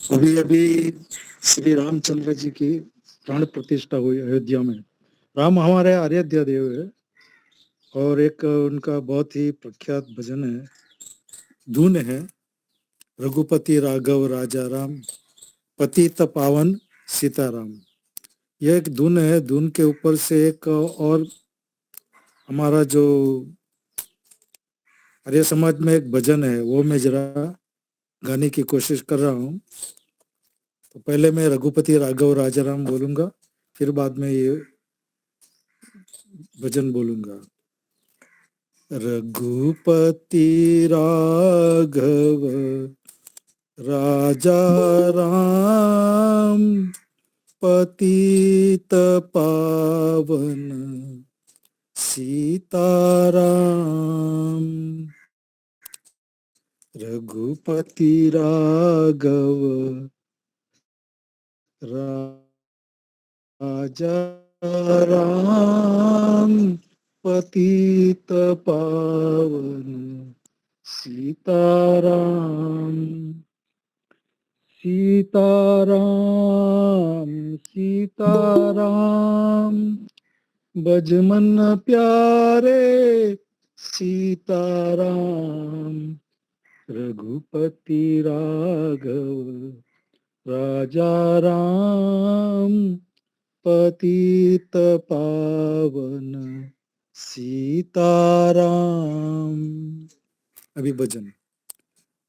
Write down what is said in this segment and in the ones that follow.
अभी अभी श्री रामचंद्र जी की प्राण प्रतिष्ठा हुई अयोध्या में। राम हमारे आराध्य देव है और एक उनका बहुत ही प्रख्यात भजन है, धुन है, रघुपति राघव राजा राम, पतित पावन सीताराम। यह एक धुन है। धुन के ऊपर से एक और हमारा जो आर्य समाज में एक भजन है, वो मैं जरा गाने की कोशिश कर रहा हूँ। तो पहले मैं रघुपति राघव राजा राम बोलूंगा, फिर बाद में ये भजन बोलूंगा। रघुपति राघव राजा राम, पतित पावन सीताराम। रघुपति राघव राजा राम, पतित पावन सीताराम। सीताराम सीताराम, बजमन प्यारे सीताराम। रघुपति राघव राजा राम, पतित पावन सीताराम। अभी भजन।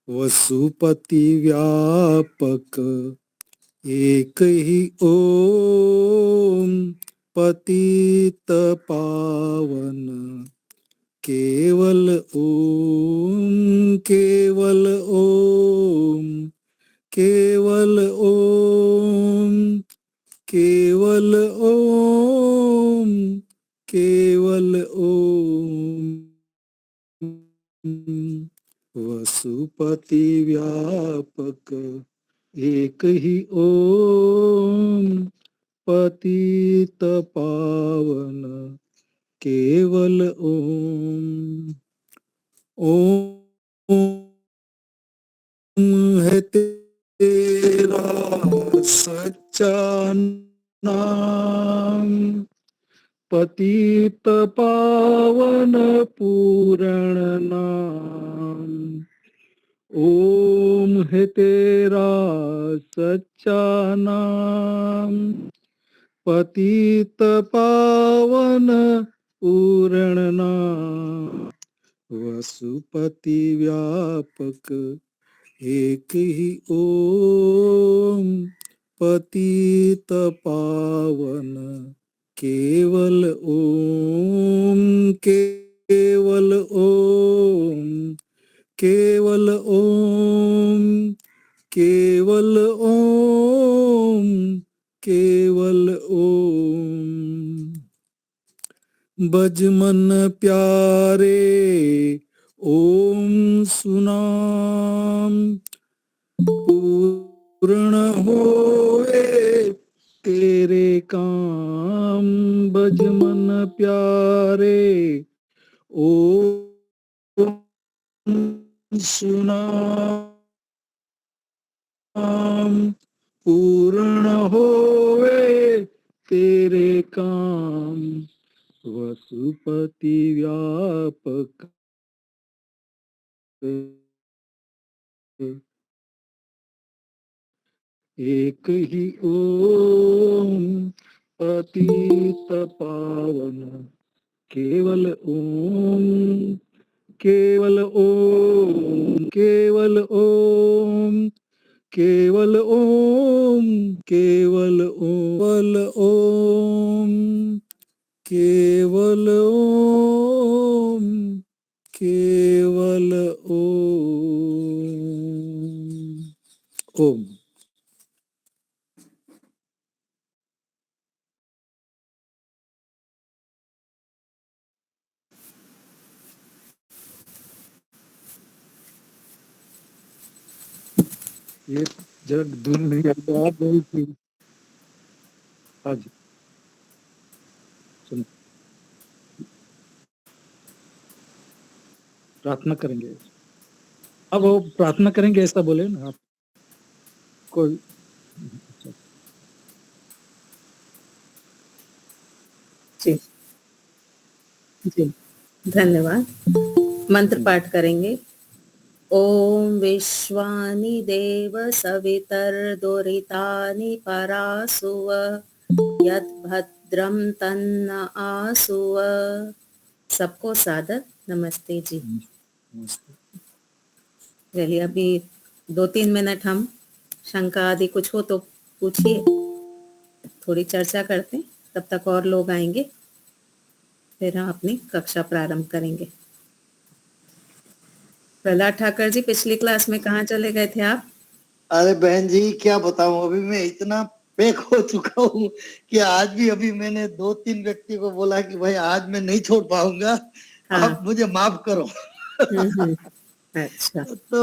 वसुपति व्यापक एक ही ओम, पतित पावन केवल ओम, केवल ओम, केवल ओम, केवल ओम, केवल ओम। वसुपति व्यापक एक ही ओम, पतित पावन केवल ओम। ओम है तेरा सच्चा नाम, पतित पावन पूरण नाम। ओम है तेरा सच्चा नाम, पतित पावन पूरण नाम। वसुपति व्यापक एक ही ओम, पतित पावन केवल ओम, केवल ओम, केवल ओम, केवल ओम, केवल ओम। बजमन प्यारे ओम सुनाम, पूर्ण होए तेरे काम। बजमन प्यारे ओम सुनाम, पूर्ण होए तेरे काम। वसुपति व्यापक एक ही ओम, पतित पावन केवल ओम, केवल ओम, केवल ओम, केवल ओम, केवल ओम, केवल ओम, केवल ओम। ओम। ये जग दुनिया गई थी। हाँ जी, सुनो, प्रार्थना करेंगे। अब वो प्रार्थना करेंगे ऐसा बोले ना आप। कोई जी जी धन्यवाद। मंत्र पाठ करेंगे। ओम विश्वानि देव सवितर्दुरितानि परासुव यद्भद्रं तन्न आसुव। सबको सादर नमस्ते जी। चलिए अभी 2-3 मिनट हम शंका आदि कुछ हो तो पूछिए, थोड़ी चर्चा करते हैं, तब तक और लोग आएंगे, फिर हम अपनी कक्षा प्रारंभ करेंगे। प्रहलाद ठाकर जी, पिछली क्लास में कहाँ चले गए थे आप? अरे बहन जी क्या बताऊं, अभी मैं इतना पैक हो चुका हूँ कि आज भी अभी मैंने 2-3 व्यक्ति को बोला कि भाई आज मैं नहीं छोड़ पाऊंगा, हाँ। आप मुझे माफ करो। अच्छा। तो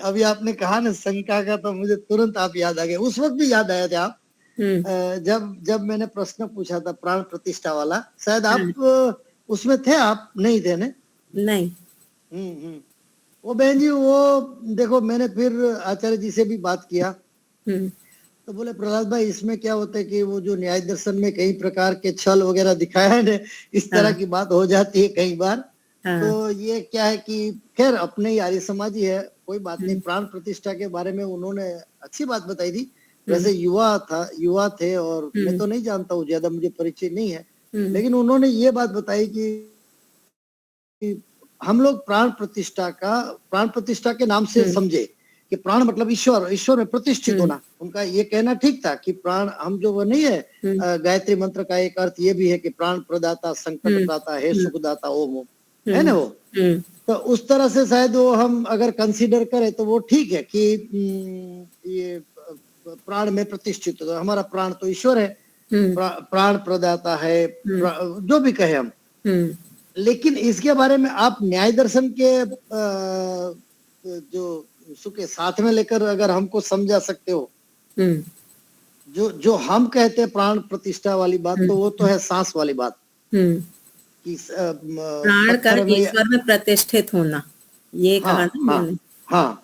अभी आपने कहा ना शंका का, तो मुझे तुरंत आप याद आ गए। उस वक्त भी याद आया था आप, जब मैंने प्रश्न पूछा था प्राण प्रतिष्ठा वाला, शायद आप उसमें थे, आप नहीं थे ने? नहीं। वो बहन जी, वो देखो मैंने फिर आचार्य जी से भी बात किया, तो बोले प्रहलाद भाई इसमें क्या होता है कि वो जो न्याय दर्शन में कई प्रकार के छल वगैरह दिखाया है ना, इस तरह की बात हो जाती है कई बार। तो ये क्या है कि खैर अपने ही आर्य समाजी है, कोई बात नहीं। प्राण प्रतिष्ठा के बारे में उन्होंने अच्छी बात बताई थी। वैसे युवा थे और मैं तो नहीं जानता हूँ, ज्यादा मुझे परिचय नहीं है, लेकिन उन्होंने ये बात बताई कि हम लोग प्राण प्रतिष्ठा के नाम से समझे कि प्राण मतलब ईश्वर में प्रतिष्ठित होना। उनका ये कहना ठीक था कि प्राण, हम जो वो नहीं है, गायत्री मंत्र का एक अर्थ ये भी है कि प्राण प्रदाता, संकट दाता है, सुखदाता ओम ओम, है ना वो। तो उस तरह से शायद वो हम अगर कंसीडर करें तो वो ठीक है कि ये प्राण में प्रतिष्ठित हो। हमारा प्राण तो ईश्वर है, प्राण प्रदाता है, जो भी कहे हम। लेकिन इसके बारे में आप न्याय दर्शन के जो सुके साथ में लेकर अगर हमको समझा सकते हो, जो हम कहते हैं प्राण प्रतिष्ठा वाली बात, तो वो तो है सांस वाली बात कि प्राण का ईश्वर में प्रतिष्ठित होना, ये कहा ना मैंने। हाँ,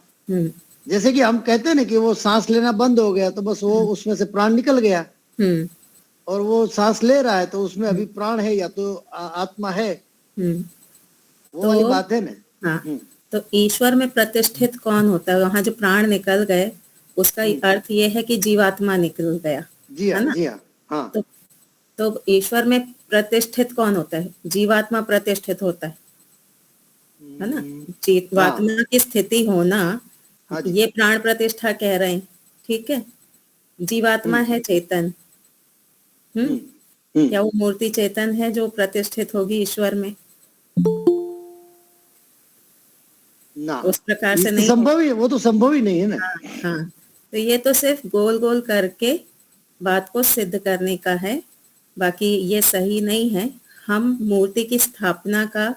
जैसे कि हम कहते हैं ना कि वो सांस लेना बंद हो गया तो बस वो उसमें से प्राण निकल गया, और वो सांस ले रहा है तो उसमें अभी प्राण है या तो आत्मा है, वो वाली बात है ना। हाँ, तो ईश्वर में प्रतिष्ठित कौन होता है? वहाँ जो प्राण निकल गए उसका अर्थ ये है कि जीवात्मा निकल गया। जी हाँ, जी हाँ। तो ईश्वर में प्रतिष्ठित कौन होता है? जीवात्मा प्रतिष्ठित होता है ना। जीवात्मा की स्थिति होना, ये प्राण प्रतिष्ठा कह रहे हैं, ठीक है। जीवात्मा है चेतन, क्या वो मूर्ति चेतन है जो प्रतिष्ठित होगी ईश्वर में? ना, उस प्रकार से नहीं संभव ही, वो तो संभव ही नहीं है ना। हाँ, तो ये तो सिर्फ गोल गोल करके बात को सिद्ध करने का है, बाकी ये सही नहीं है। हम मूर्ति की स्थापना का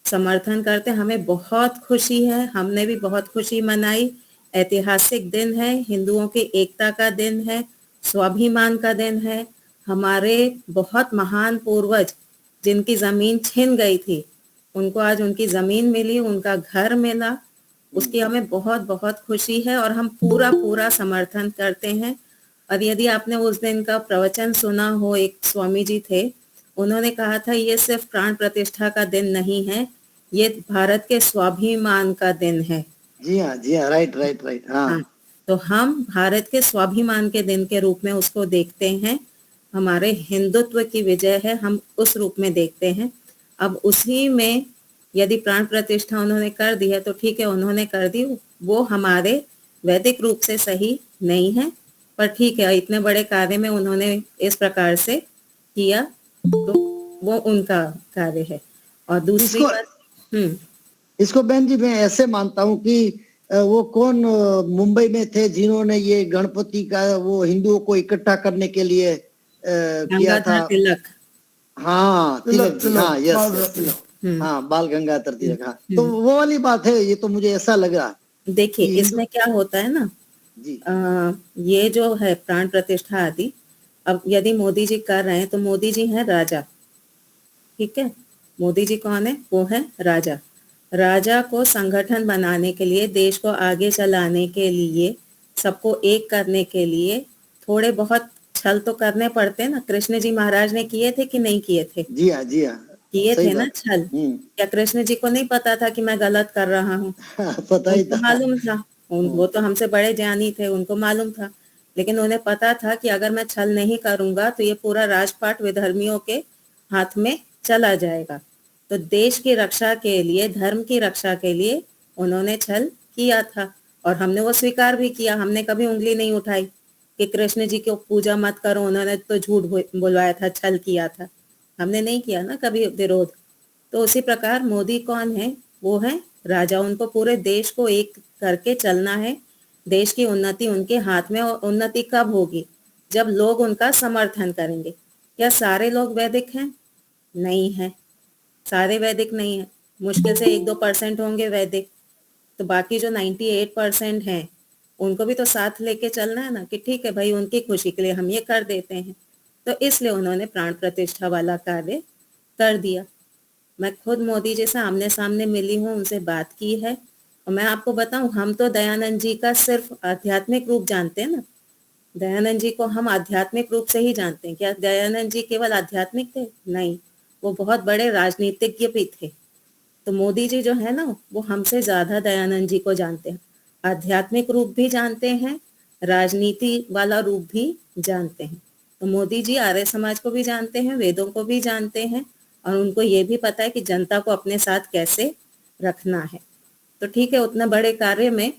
समर्थन करते, हमें बहुत खुशी है, हमने भी बहुत खुशी मनाई। ऐतिहासिक दिन है, हिंदुओं की एकता का दिन है, स्वाभिमान का दिन है। हमारे बहुत महान पूर्वज जिनकी जमीन छिन गई थी, उनको आज उनकी जमीन मिली, उनका घर मिला, उसकी हमें बहुत बहुत खुशी है और हम पूरा पूरा समर्थन करते हैं। और यदि आपने उस दिन का प्रवचन सुना हो, एक स्वामी जी थे, उन्होंने कहा था ये सिर्फ प्राण प्रतिष्ठा का दिन नहीं है, ये भारत के स्वाभिमान का दिन है। जी हाँ, राइट। हाँ। तो हम भारत के स्वाभिमान के दिन के रूप में उसको देखते हैं, हमारे हिंदुत्व की विजय है, हम उस रूप में देखते हैं। अब उसी में यदि प्राण प्रतिष्ठा उन्होंने कर दी है तो ठीक है, उन्होंने कर दी, वो हमारे वैदिक रूप से सही नहीं है, पर ठीक है, इतने बड़े कार्य में उन्होंने इस प्रकार से किया तो वो उनका कार्य है। और दूसरी बात, इसको बहन जी मैं ऐसे मानता हूँ कि वो कौन मुंबई में थे जिन्होंने ये गणपति का वो हिंदुओं को इकट्ठा करने के लिए किया था? तिलक। हाँ, तिलक। हाँ, यस, हाँ, बाल गंगाधर तिलक। हाँ, तो वो वाली बात है, ये तो मुझे ऐसा लग रहा। देखिए इसमें क्या होता है ना जी, ये जो है प्राण प्रतिष्ठा आदि, अब यदि मोदी जी कर रहे हैं तो मोदी जी हैं राजा, ठीक है। मोदी जी कौन है? वो है राजा। राजा को संगठन बनाने के लिए, देश को आगे चलाने के लिए सबको एक करने के लिए थोड़े बहुत छल तो करने पड़ते हैं ना। कृष्ण जी महाराज ने किए थे कि नहीं किए थे? जी हाँ, जी हाँ, किए सही थे ना बात। छल। क्या कृष्ण जी को नहीं पता था कि मैं गलत कर रहा हूँ? पता ही उनको था। मालूम था। वो तो हमसे बड़े ज्ञानी थे, उनको मालूम था। लेकिन उन्हें पता था कि अगर मैं छल नहीं करूंगा तो ये पूरा राजपाट विधर्मियों के हाथ में चला जाएगा। तो देश की रक्षा के लिए, धर्म की रक्षा के लिए उन्होंने छल किया था और हमने वो स्वीकार भी किया। हमने कभी उंगली नहीं उठाई कि कृष्ण जी की पूजा मत करो, उन्होंने तो झूठ बुलवाया था, छल किया था। हमने नहीं किया ना कभी विरोध। तो उसी प्रकार मोदी कौन है? वो है राजा। उनको पूरे देश को एक करके चलना है। देश की उन्नति उनके हाथ में। और उन्नति कब होगी? जब लोग उनका समर्थन करेंगे। क्या सारे लोग वैदिक हैं? नहीं है, सारे वैदिक नहीं है। मुश्किल से 1-2% होंगे वैदिक। तो बाकी जो 98% हैं, उनको भी तो साथ लेके चलना है ना, कि ठीक है भाई, उनकी खुशी के लिए हम ये कर देते हैं। तो इसलिए उन्होंने प्राण प्रतिष्ठा वाला कार्य कर दिया। मैं खुद मोदी जी से आमने सामने मिली हूँ, उनसे बात की है। और मैं आपको बताऊं, हम तो दयानंद जी का सिर्फ आध्यात्मिक रूप जानते हैं ना। दयानंद जी को हम आध्यात्मिक रूप से ही जानते हैं। क्या दयानंद जी केवल आध्यात्मिक थे? नहीं, वो बहुत बड़े राजनीतिज्ञ भी थे। तो मोदी जी जो है ना, वो हमसे ज्यादा दयानंद जी को जानते हैं। आध्यात्मिक रूप भी जानते हैं, राजनीति वाला रूप भी जानते हैं। तो मोदी जी आर्य समाज को भी जानते हैं, वेदों को भी जानते हैं, और उनको ये भी पता है कि जनता को अपने साथ कैसे रखना है। तो ठीक है, उतना बड़े कार्य में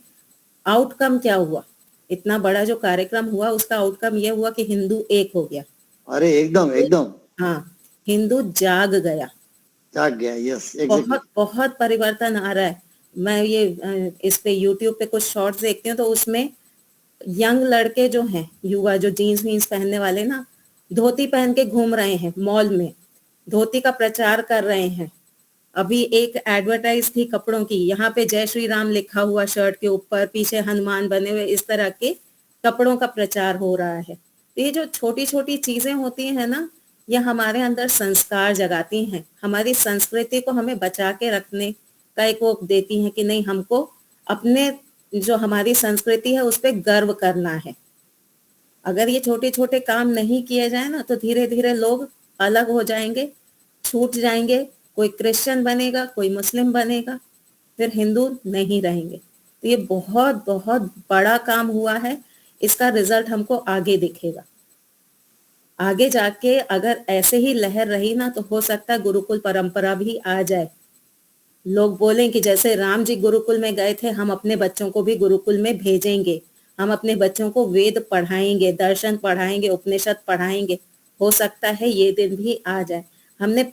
आउटकम क्या हुआ? इतना बड़ा जो कार्यक्रम हुआ, उसका आउटकम ये हुआ कि हिंदू एक हो गया। अरे एकदम हिंदू, एकदम हाँ, हिंदू जाग गया। जाग गया। Yes, exactly. बहुत बहुत परिवर्तन आ रहा है। मैं ये इस पे यूट्यूब पे कुछ शॉर्ट्स देखती हूँ, तो उसमें यंग लड़के जो हैं, युवा, जो जीन्स वीन्स पहनने वाले ना, धोती पहन के घूम रहे हैं मॉल में, धोती का प्रचार कर रहे हैं। अभी एक एडवर्टाइज थी कपड़ों की, यहाँ पे जय श्री राम लिखा हुआ शर्ट के ऊपर, पीछे हनुमान बने हुए, इस तरह के कपड़ों का प्रचार हो रहा है। तो ये जो छोटी छोटी चीजें होती हैं ना, ये हमारे अंदर संस्कार जगाती हैं, हमारी संस्कृति को हमें बचा के रखने का एक वो देती हैं कि नहीं, हमको अपने जो हमारी संस्कृति है उस पर गर्व करना है। अगर ये छोटे छोटे काम नहीं किए जाए ना, तो धीरे धीरे लोग अलग हो जाएंगे, छूट जाएंगे। कोई क्रिश्चियन बनेगा, कोई मुस्लिम बनेगा, फिर हिंदू नहीं रहेंगे। तो ये बहुत बहुत बड़ा काम हुआ है। इसका रिजल्ट हमको आगे दिखेगा। आगे जाके अगर ऐसे ही लहर रही ना, तो हो सकता है गुरुकुल परंपरा भी आ जाए। लोग बोलें कि जैसे राम जी गुरुकुल में गए थे, हम अपने बच्चों को भी गुरुकुल में भेजेंगे। हम अपने बच्चों को वेद पढ़ाएंगे, दर्शन पढ़ाएंगे, उपनिषद पढ़ाएंगे। हो सकता है ये दिन भी आ जाए। हमने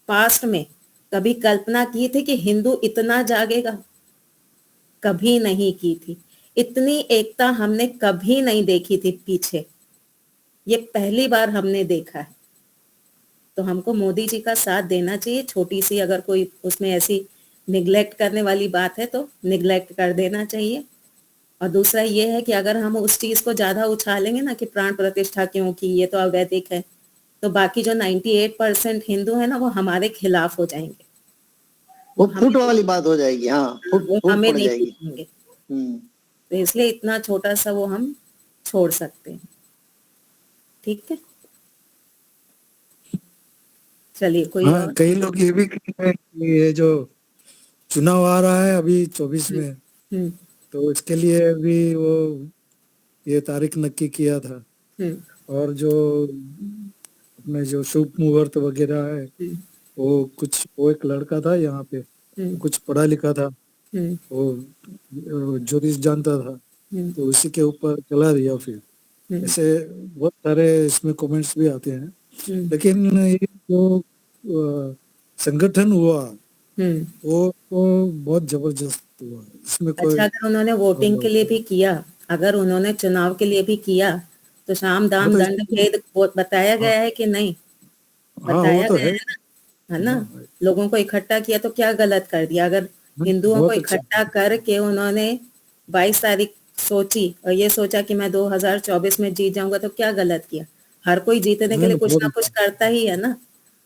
पास्ट में कभी कल्पना की थी कि हिंदू इतना जागेगा? कभी नहीं की थी। इतनी एकता हमने कभी नहीं देखी थी पीछे। ये पहली बार हमने देखा है। तो हमको मोदी जी का साथ देना चाहिए। छोटी सी अगर कोई उसमें ऐसी निग्लेक्ट करने वाली बात है, तो निग्लेक्ट कर देना चाहिए। और दूसरा ये है कि अगर हम उस चीज को ज्यादा उछालेंगे ना कि प्राण प्रतिष्ठा क्यों की, ये तो अवैधिक है, तो बाकी जो 98% हिंदू है ना, वो हमारे खिलाफ हो जाएंगे। वो हमें फुट वाली बात हो जाएगी। हाँ, फुट वो फूट हमें पड़ नहीं जाएगी। पूछेंगे। हम्म। तो इसलिए इतना छोटा सा वो हम छोड़ सकते हैं। ठीक है, चलिए कोई हाँ, और। कई लोग ये भी कहते हैं कि ये जो चुनाव आ रहा है अभी 24 हम्म। में, हम्म। तो इसके लिए भी वो ये तारीख नक्की किया था। हम्म। और जो अपने जो शुभ मुहूर्त वगैरह है, हम्म। वो एक लड़का था यहाँ पे, हम्म। कुछ पढ़ा लिखा था, हम्म। वो ज्योतिष जानता था, हम्म। तो उसी के ऊपर चला दिया फिर। हम्म। ऐसे बहुत सारे इसमें कमेंट्स भी आते हैं। हम्म। लेकिन ये जो संगठन हुआ, हम्म। वो तो बहुत जबरदस्त हुआ, इसमें कोई अच्छा, अगर उन्होंने वोटिंग के डाउट लिए नहीं। भी किया, अगर उन्होंने चुनाव के लिए भी किया, तो साम वो दाम तो दंड इसमें, भेद बताया हाँ गया है कि नहीं? हाँ, वो बताया तो गया है। है ना? हाँ, लोगों को इकट्ठा किया, तो क्या गलत कर दिया? अगर हिंदुओं को बहुत अच्छा। इकट्ठा करके उन्होंने 22 तारीख सोची और ये सोचा कि मैं 2024 में जीत जाऊंगा, तो क्या गलत किया? हर कोई जीतने के नहीं लिए नहीं, कुछ बहुत ना कुछ अच्छा। करता ही है ना।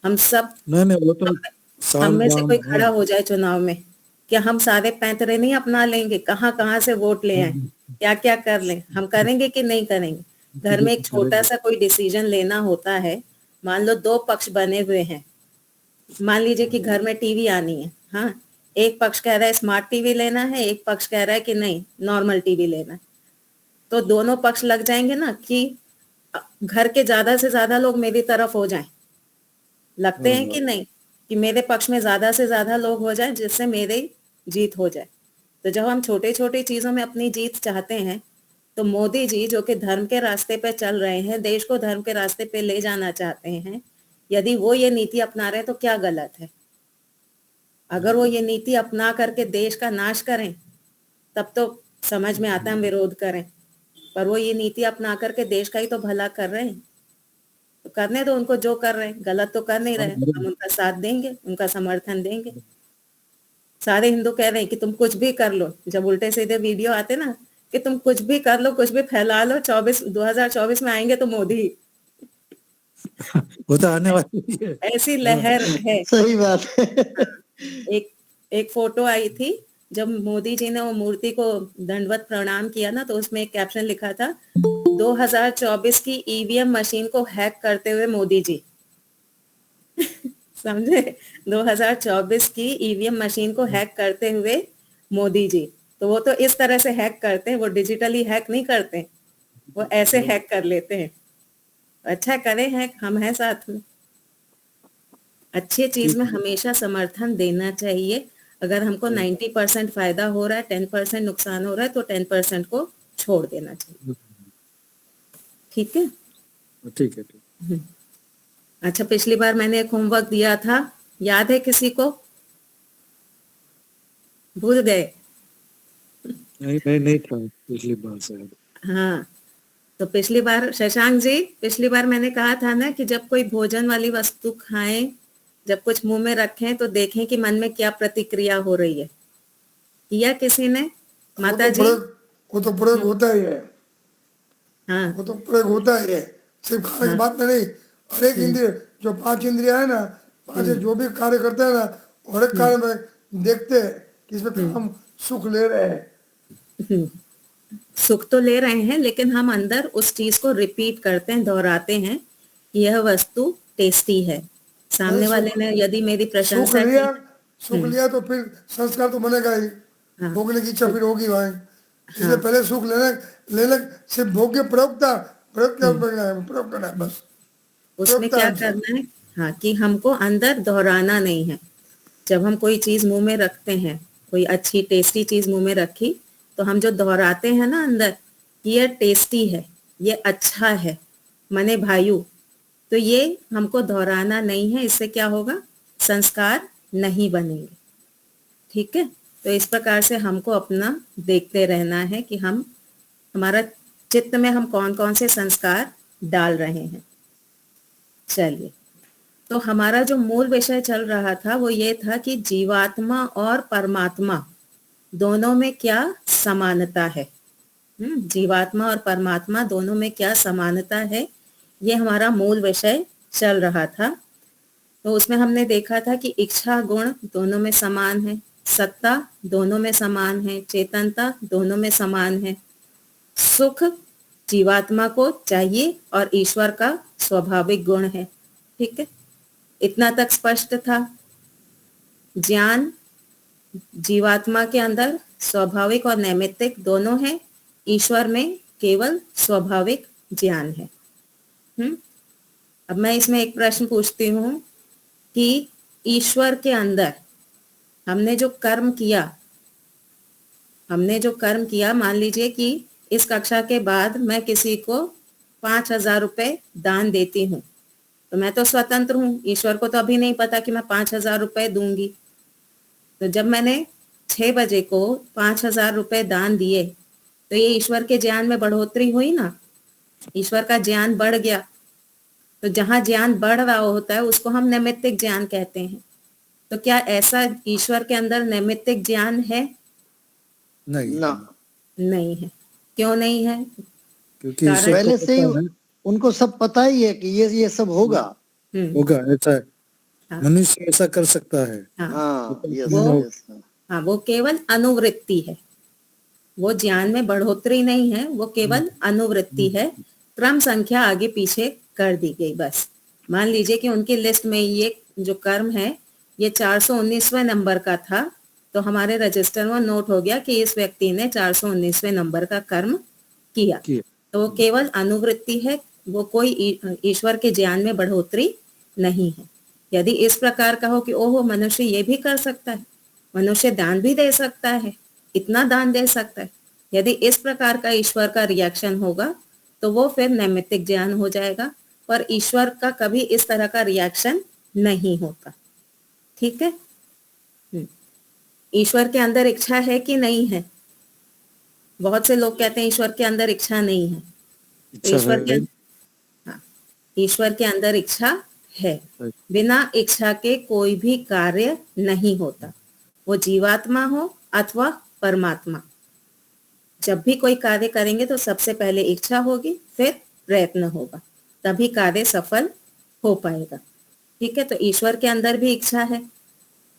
हम सब, नहीं नहीं, वो तो हम हम साम में से दाम, कोई हाँ। खड़ा हो जाए चुनाव में, क्या हम सारे पैंतरे नहीं अपना लेंगे? कहाँ कहाँ से वोट ले आए? क्या क्या कर लें, हम करेंगे कि नहीं करेंगे। घर में एक छोटा सा कोई डिसीजन लेना होता है, मान लो 2 पक्ष बने हुए हैं, मान लीजिए कि घर में टीवी आनी है, हाँ, एक पक्ष कह रहा है स्मार्ट टीवी लेना है, एक पक्ष कह रहा है कि नहीं नॉर्मल टीवी लेना है, तो दोनों पक्ष लग जाएंगे ना कि घर के ज्यादा से ज्यादा लोग मेरी तरफ हो जाएं, लगते हैं कि नहीं, कि मेरे पक्ष में ज्यादा से ज्यादा लोग हो जाएं जिससे मेरी जीत हो जाए। तो जब हम छोटे छोटे चीजों में अपनी जीत चाहते हैं, तो मोदी जी जो कि धर्म के रास्ते पे चल रहे हैं, देश को धर्म के रास्ते पे ले जाना चाहते हैं, यदि वो ये नीति अपना रहे तो क्या गलत है। अगर वो ये नीति अपना करके देश का नाश करें तब तो समझ में आता है हम विरोध करें, पर वो ये नीति अपना करके देश का ही तो भला कर रहे हैं, तो करने दो उनको जो कर रहे हैं, गलत तो कर नहीं रहे, हम उनका साथ देंगे, उनका समर्थन देंगे। सारे हिंदू कह रहे हैं कि तुम कुछ भी कर लो, जब उल्टे सीधे वीडियो आते ना कि तुम कुछ भी कर लो, कुछ भी फैला लो, 2024 में आएंगे तो मोदी, वो तो आने वाली है। ऐसी लहर है। सही बात है। एक फोटो आई थी जब मोदी जी ने वो मूर्ति को दंडवत प्रणाम किया ना, तो उसमें एक कैप्शन लिखा था 2024 की ईवीएम मशीन को हैक करते हुए मोदी जी। समझे, 2024 की ईवीएम मशीन को हैक करते हुए मोदी जी। तो वो तो इस तरह से हैक करते हैं, वो डिजिटली हैक नहीं करते, वो ऐसे हैक कर लेते हैं। अच्छा करें हैक, हम हैं साथ में। अच्छी चीज में हमेशा समर्थन देना चाहिए। अगर हमको 90% फायदा हो रहा है, 10% नुकसान हो रहा है, तो 10% को छोड़ देना चाहिए। ठीक है, ठीक है, ठीक। अच्छा, पिछली बार मैंने एक होमवर्क दिया था, याद है किसी को? भूल गए? नहीं था पिछली बार से। हाँ, तो पिछली बार शशांक जी, पिछली बार मैंने कहा था ना कि जब कोई भोजन वाली वस्तु खाएं, जब कुछ मुंह में रखें तो देखें कि मन में क्या प्रतिक्रिया हो रही है। किया किसी ने? माता जी? वो तो प्रयोग होता ही है। हाँ, वो तो प्रयोग होता ही है, सिर्फ खाने की बात नहीं। हर एक इंद्रिय, जो 5 इंद्रिया है ना, 5 जो भी कार्य करते हैं ना, हर एक कार्य में देखते हैं कि इसमें हम सुख ले रहे हैं। सुख तो ले रहे हैं, लेकिन हम अंदर उस चीज को रिपीट करते हैं, दोहराते हैं कि यह वस्तु टेस्टी है। सामने वाले ने यदि मेरी प्रशंसा की, सुख लिया तो फिर संस्कार तो बनेगा ही, भोगने की इच्छा फिर होगी भाई। इसलिए पहले सुख लेने सिर्फ भोग के प्रयोग करना है बस। उसमें क्या करना है, हाँ, कि हमको अंदर दोहराना नहीं है। जब हम कोई चीज मुंह में रखते हैं, कोई अच्छी टेस्टी चीज मुंह में रखी, तो हम जो दोहराते हैं ना अंदर, ये टेस्टी है, ये अच्छा है, मने भाइयों, तो ये हमको दोहराना नहीं है। इससे क्या होगा, संस्कार नहीं बनेंगे। ठीक है, तो इस प्रकार से हमको अपना देखते रहना है कि हम, हमारा चित्त में हम कौन कौन से संस्कार डाल रहे हैं। चलिए, तो हमारा जो मूल विषय चल रहा था वो ये था कि जीवात्मा और परमात्मा दोनों में क्या समानता है। जीवात्मा और परमात्मा दोनों में क्या समानता है, ये हमारा मूल विषय चल रहा था। तो उसमें हमने देखा था कि इच्छा गुण दोनों में समान है, सत्ता दोनों में समान है, चेतनता दोनों में समान है, सुख जीवात्मा को चाहिए और ईश्वर का स्वाभाविक गुण है। ठीक है, इतना तक स्पष्ट था। ज्ञान जीवात्मा के अंदर स्वाभाविक और नैमित्तिक दोनों है, ईश्वर में केवल स्वाभाविक ज्ञान है। अब मैं इसमें एक प्रश्न पूछती हूँ कि ईश्वर के अंदर हमने जो कर्म किया, मान लीजिए कि इस कक्षा के बाद मैं किसी को 5,000 रुपए दान देती हूँ, तो मैं तो स्वतंत्र हूँ, ईश्वर को तो अभी नहीं पता कि मैं 5,000 रुपए दूंगी। तो जब मैंने 6 बजे को 5,000 रुपए दान दिए, तो ये ईश्वर के ज्ञान में बढ़ोतरी हुई ना, ईश्वर का ज्ञान बढ़ गया। तो जहां ज्ञान बढ़ रहा होता है उसको हम नैमित्तिक ज्ञान कहते हैं। तो क्या ऐसा ईश्वर के अंदर नैमित्तिक ज्ञान है? नहीं है। क्यों नहीं है? क्योंकि पहले से ही उनको सब पता ही है कि ये सब होगा। ऐसा है, मनुष्य ऐसा कर सकता है। वो केवल अनुवृत्ति है, वो ज्ञान में बढ़ोतरी नहीं है, वो केवल अनुवृत्ति है, क्रम संख्या आगे पीछे कर दी गई बस। मान लीजिए कि उनकी लिस्ट में ये जो कर्म है ये 419वें नंबर का था, तो हमारे रजिस्टर में नोट हो गया कि इस व्यक्ति ने 419वें नंबर का कर्म किया, तो वो केवल अनुवृत्ति है, वो कोई ईश्वर के ज्ञान में बढ़ोतरी नहीं है। यदि इस प्रकार का हो कि ओहो मनुष्य ये भी कर सकता है, मनुष्य दान भी दे सकता है, इतना दान दे सकता है, यदि इस प्रकार का ईश्वर का रिएक्शन होगा तो वो फिर नैमित्तिक ज्ञान हो जाएगा, पर ईश्वर का कभी इस तरह का रिएक्शन नहीं होता। ठीक है, ईश्वर के अंदर इच्छा है कि नहीं है? बहुत से लोग कहते हैं ईश्वर के अंदर इच्छा नहीं है। तो ईश्वर के अंदर इच्छा है, बिना इच्छा के कोई भी कार्य नहीं होता, वो जीवात्मा हो अथवा परमात्मा। जब भी कोई कार्य करेंगे तो सबसे पहले इच्छा होगी, फिर प्रयत्न होगा, तभी कार्य सफल हो पाएगा। ठीक है, तो ईश्वर के अंदर भी इच्छा है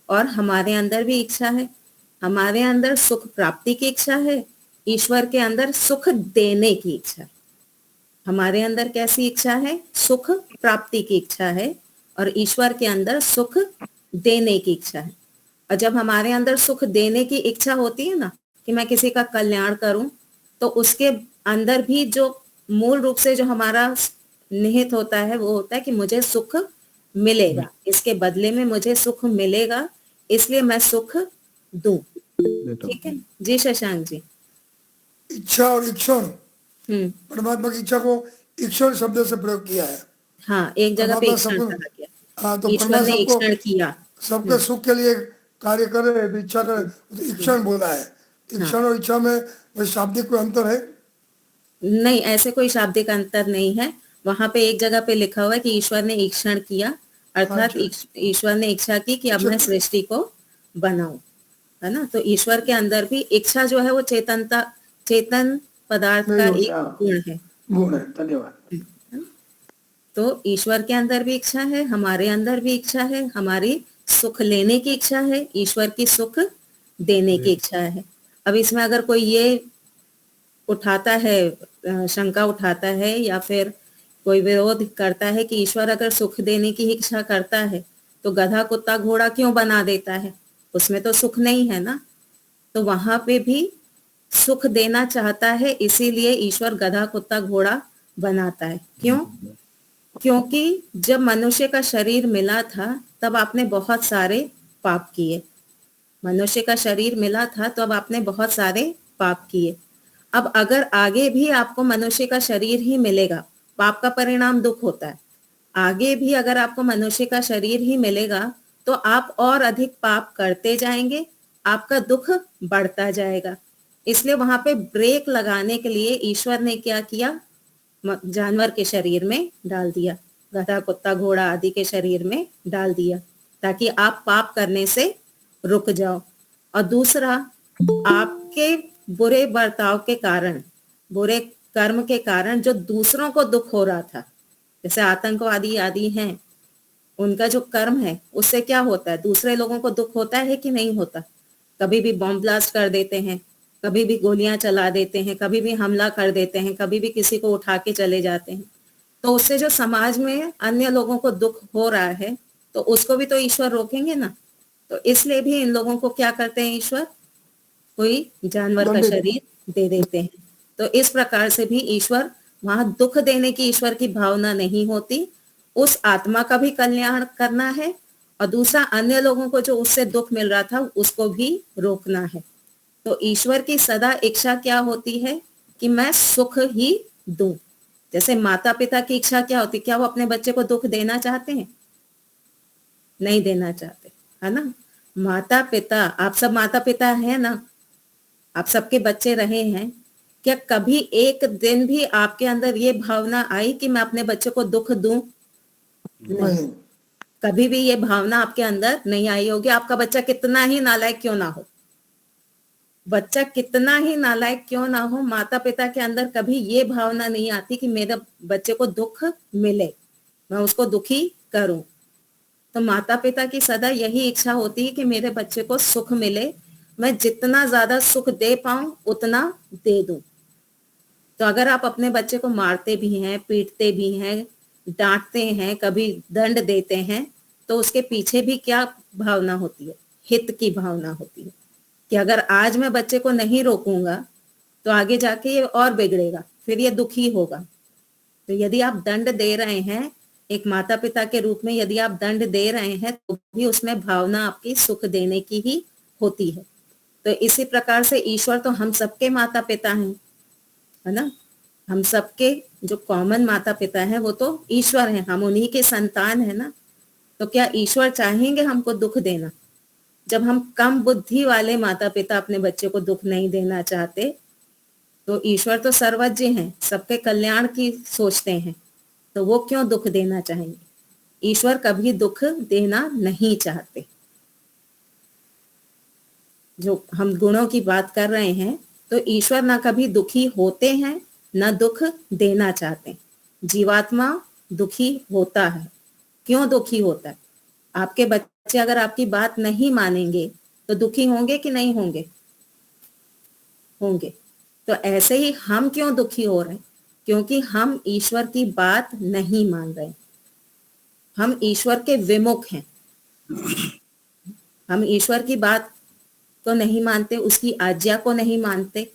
और हमारे अंदर भी इच्छा है। हमारे अंदर सुख प्राप्ति की इच्छा है, ईश्वर के अंदर सुख देने की इच्छा है। हमारे अंदर कैसी इच्छा है? सुख प्राप्ति की इच्छा है, और ईश्वर के अंदर सुख देने की इच्छा है। और जब हमारे अंदर सुख देने की इच्छा होती है ना कि मैं किसी का कल्याण करूं, तो उसके अंदर भी जो मूल रूप से जो हमारा निहित होता है वो होता है कि मुझे सुख मिलेगा, इसके बदले में मुझे सुख मिलेगा, इसलिए मैं सुख दूं। ठीक है जी शशांक जी। इच्छा और ईश्वर, परमात्मा की इच्छा को ईश्वर शब्द से प्रयोग किया है। हाँ, एक जगह पे ईक्षण कहा गया। हाँ, तो ईश्वर ने ईक्षण किया, सबके सुख के लिए कार्य करे, इच्छा करे, तो ईक्षण बोला है। ईक्षण और इच्छा में शाब्दिक कोई अंतर है? नहीं, ऐसे कोई शाब्दिक अंतर नहीं है। वहां पे एक जगह पे लिखा हुआ है कि ईश्वर ने ईक्षण किया, अर्थात ईश्वर ने इच्छा की कि अब मैं सृष्टि को बनाऊं, है ना। तो ईश्वर के अंदर भी इच्छा जो है वो चेतन पदार्थ का एक गुण है। धन्यवाद। तो ईश्वर के अंदर भी इच्छा है, हमारे अंदर भी इच्छा है, हमारी सुख लेने की इच्छा है, ईश्वर की सुख देने की इच्छा है। अब इसमें अगर कोई ये उठाता है, शंका उठाता है या फिर कोई विरोध करता है कि ईश्वर अगर सुख देने की इच्छा करता है तो गधा कुत्ता घोड़ा क्यों बना देता है, उसमें तो सुख नहीं है ना। तो वहां पे भी सुख देना चाहता है, इसीलिए ईश्वर गधा कुत्ता घोड़ा बनाता है। क्यों? क्योंकि जब मनुष्य का शरीर मिला था तब आपने बहुत सारे पाप किए। मनुष्य का शरीर मिला था तो अब आपने बहुत सारे पाप किए। अब अगर आगे भी आपको मनुष्य का शरीर ही मिलेगा, पाप का परिणाम दुख होता है, आगे भी अगर आपको मनुष्य का शरीर ही मिलेगा तो आप और अधिक पाप करते जाएंगे, आपका दुख बढ़ता जाएगा। इसलिए वहां पे ब्रेक लगाने के लिए ईश्वर ने क्या किया, जानवर के शरीर में डाल दिया, गधा कुत्ता घोड़ा आदि के शरीर में डाल दिया, ताकि आप पाप करने से रुक जाओ। और दूसरा, आपके बुरे बर्ताव के कारण, बुरे कर्म के कारण जो दूसरों को दुख हो रहा था, जैसे आतंकवादी आदि हैं, उनका जो कर्म है उससे क्या होता है, दूसरे लोगों को दुख होता है कि नहीं होता। कभी भी बॉम्ब ब्लास्ट कर देते हैं, कभी भी गोलियां चला देते हैं, कभी भी हमला कर देते हैं, कभी भी किसी को उठा के चले जाते हैं। तो उससे जो समाज में अन्य लोगों को दुख हो रहा है तो उसको भी तो ईश्वर रोकेंगे ना। तो इसलिए भी इन लोगों को क्या करते हैं, ईश्वर कोई जानवर का शरीर दे देते हैं। तो इस प्रकार से भी ईश्वर, वहां दुख देने की ईश्वर की भावना नहीं होती, उस आत्मा का भी कल्याण करना है और दूसरा अन्य लोगों को जो उससे दुख मिल रहा था उसको भी रोकना है। तो ईश्वर की सदा इच्छा क्या होती है कि मैं सुख ही दूं। जैसे माता पिता की इच्छा क्या होती, क्या वो अपने बच्चे को दुख देना चाहते हैं? नहीं देना चाहते, है ना। माता पिता, आप सब माता पिता हैं ना, आप सबके बच्चे रहे हैं, क्या कभी एक दिन भी आपके अंदर ये भावना आई कि मैं अपने बच्चे को दुख दूं? नहीं, कभी भी ये भावना आपके अंदर नहीं आई होगी। आपका बच्चा कितना ही नालायक क्यों ना हो, बच्चा कितना ही नालायक क्यों ना हो, माता पिता के अंदर कभी ये भावना नहीं आती कि मेरे बच्चे को दुख मिले, मैं उसको दुखी करूं। तो माता पिता की सदा यही इच्छा होती है कि मेरे बच्चे को सुख मिले, मैं जितना ज्यादा सुख दे पाऊं उतना दे दूं। तो अगर आप अपने बच्चे को मारते भी हैं, पीटते भी हैं, डांटते हैं, कभी दंड देते हैं, तो उसके पीछे भी क्या भावना होती है? हित की भावना होती है कि अगर आज मैं बच्चे को नहीं रोकूंगा तो आगे जाके ये और बिगड़ेगा, फिर ये दुखी होगा। तो यदि आप दंड दे रहे हैं, एक माता पिता के रूप में यदि आप दंड दे रहे हैं, तो भी उसमें भावना आपकी सुख देने की ही होती है। तो इसी प्रकार से ईश्वर तो हम सबके माता पिता हैं, है ना। हम सबके जो कॉमन माता पिता हैं वो तो ईश्वर हैं, हम उन्हीं के संतान हैं ना। तो क्या ईश्वर चाहेंगे हमको दुख देना? जब हम कम बुद्धि वाले माता पिता अपने बच्चे को दुख नहीं देना चाहते, तो ईश्वर तो सर्वज्ञ हैं, सबके कल्याण की सोचते हैं, तो वो क्यों दुख देना चाहेंगे? ईश्वर कभी दुख देना नहीं चाहते। जो हम गुणों की बात कर रहे हैं, तो ईश्वर ना कभी दुखी होते हैं ना दुख देना चाहते। जीवात्मा दुखी होता है। क्यों दुखी होता है? आपके बच्चे अगर आपकी बात नहीं मानेंगे तो दुखी होंगे कि नहीं होंगे? होंगे। तो ऐसे ही हम क्यों दुखी हो रहे हैं? क्योंकि हम ईश्वर की बात नहीं मान रहे, हम ईश्वर के विमुख हैं। हम ईश्वर की बात को नहीं मानते, उसकी आज्ञा को नहीं मानते।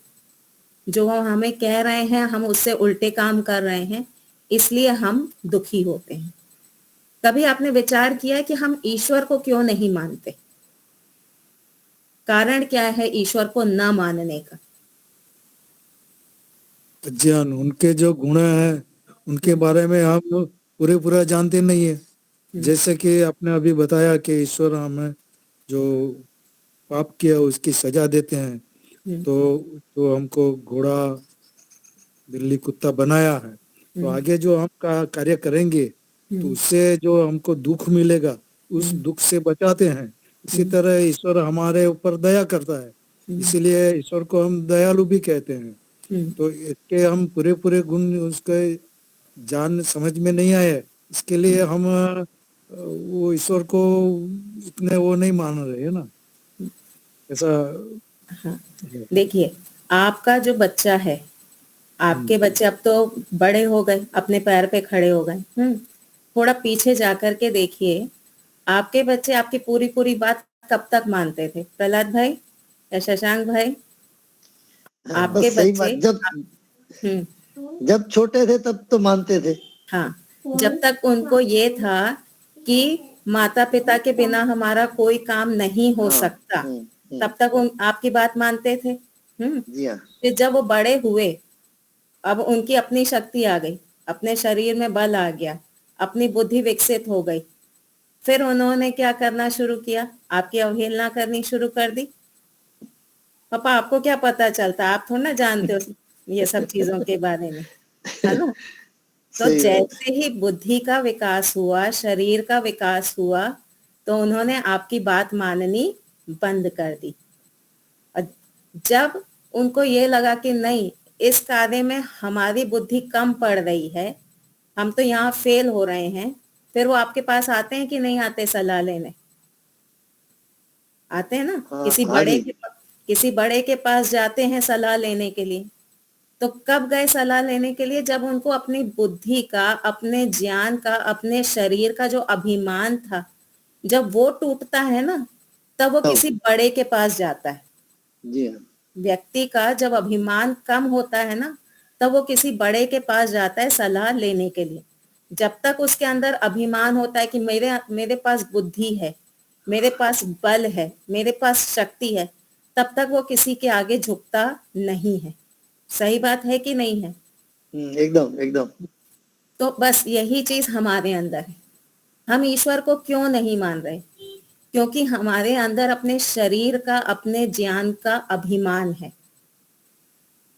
जो वो हमें कह रहे हैं हम उससे उल्टे काम कर रहे हैं, इसलिए हम दुखी होते हैं। कभी आपने विचार किया है कि हम ईश्वर को क्यों नहीं मानते? कारण क्या है ईश्वर को न मानने का? अज्ञान, उनके जो गुण है उनके बारे में हम पूरा जानते नहीं है। जैसे कि आपने अभी बताया कि ईश्वर हमें जो पाप किया उसकी सजा देते हैं, तो हमको घोड़ा बिल्ली कुत्ता बनाया है, तो आगे जो हम कार्य करेंगे तो उससे जो हमको दुख मिलेगा उस दुख से बचाते हैं। इसी तरह ईश्वर हमारे ऊपर दया करता है, इसीलिए ईश्वर को हम दयालु भी कहते हैं। तो इसके हम पूरे गुण उसके जान समझ में नहीं आए, इसके लिए हम वो ईश्वर को इतने वो नहीं मान रहे है ना, ऐसा। हाँ, देखिए आपका जो बच्चा है, आपके बच्चे अब तो बड़े हो गए, अपने पैर पे खड़े हो गए। थोड़ा पीछे जाकर के देखिए, आपके बच्चे आपकी पूरी बात कब तक मानते थे? प्रहलाद भाई या शशांक भाई? आपके बस सही बच्चे बात, जब छोटे थे तब तो मानते थे। हाँ, जब तक उनको ये था कि माता पिता के बिना हमारा कोई काम नहीं हो सकता, तब तक आपकी बात मानते थे। जी हाँ। फिर जब वो बड़े हुए, अब उनकी अपनी शक्ति आ गई, अपने शरीर में बल आ गया, अपनी बुद्धि विकसित हो गई, फिर उन्होंने क्या करना शुरू किया? आपकी अवहेलना करनी शुरू कर दी। पापा आपको क्या पता चलता, आप थोड़ा ना जानते हो ये सब चीजों के बारे में, है ना। तो जैसे ही बुद्धि का विकास हुआ, शरीर का विकास हुआ, तो उन्होंने आपकी बात माननी बंद कर दी। और जब उनको ये लगा कि नहीं, इस कार्य में हमारी बुद्धि कम पड़ रही है, हम तो यहाँ फेल हो रहे हैं, फिर वो आपके पास आते हैं कि नहीं आते सलाह लेने? आते हैं ना। किसी बड़े के पास जाते हैं सलाह लेने के लिए। तो कब गए सलाह लेने के लिए? जब उनको अपनी बुद्धि का, अपने ज्ञान का, अपने शरीर का जो अभिमान था, जब वो टूटता है ना, तब वो किसी बड़े के पास जाता है। जी हाँ। व्यक्ति का जब अभिमान कम होता है ना, तब वो किसी बड़े के पास जाता है सलाह लेने के लिए। जब तक उसके अंदर अभिमान होता है कि मेरे पास बुद्धि है, मेरे पास बल है, मेरे पास शक्ति है, तब तक वो किसी के आगे झुकता नहीं है। सही बात है कि नहीं है? एकदम एकदम। तो बस यही चीज हमारे अंदर है। हम ईश्वर को क्यों नहीं मान रहे? क्योंकि हमारे अंदर अपने शरीर का, अपने ज्ञान का अभिमान है।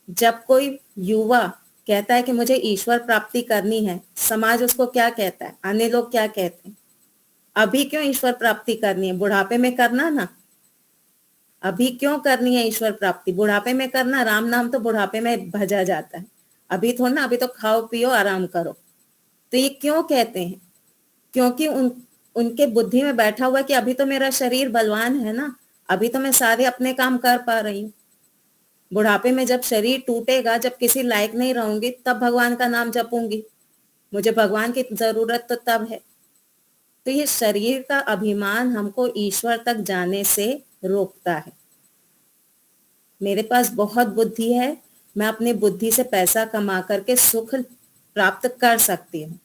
जब कोई युवा कहता है कि मुझे ईश्वर प्राप्ति करनी है, समाज उसको क्या कहता है? अन्य लोग क्या कहते हैं? अभी क्यों ईश्वर प्राप्ति करनी है? बुढ़ापे में करना ना। अभी क्यों करनी है ईश्वर प्राप्ति? बुढ़ापे में करना। राम नाम तो बुढ़ापे में भजा जाता है, अभी थोड़ा ना। अभी तो खाओ पियो आराम करो। तो ये क्यों कहते हैं? क्योंकि उनके बुद्धि में बैठा हुआ कि अभी तो मेरा शरीर बलवान है ना, अभी तो मैं सारे अपने काम कर पा रही हूँ। बुढ़ापे में जब शरीर टूटेगा, जब किसी लायक नहीं रहूंगी, तब भगवान का नाम जपूंगी। मुझे भगवान की जरूरत तो तब है। तो ये शरीर का अभिमान हमको ईश्वर तक जाने से रोकता है। मेरे पास बहुत बुद्धि है, मैं अपनी बुद्धि से पैसा कमा करके सुख प्राप्त कर सकती हूँ।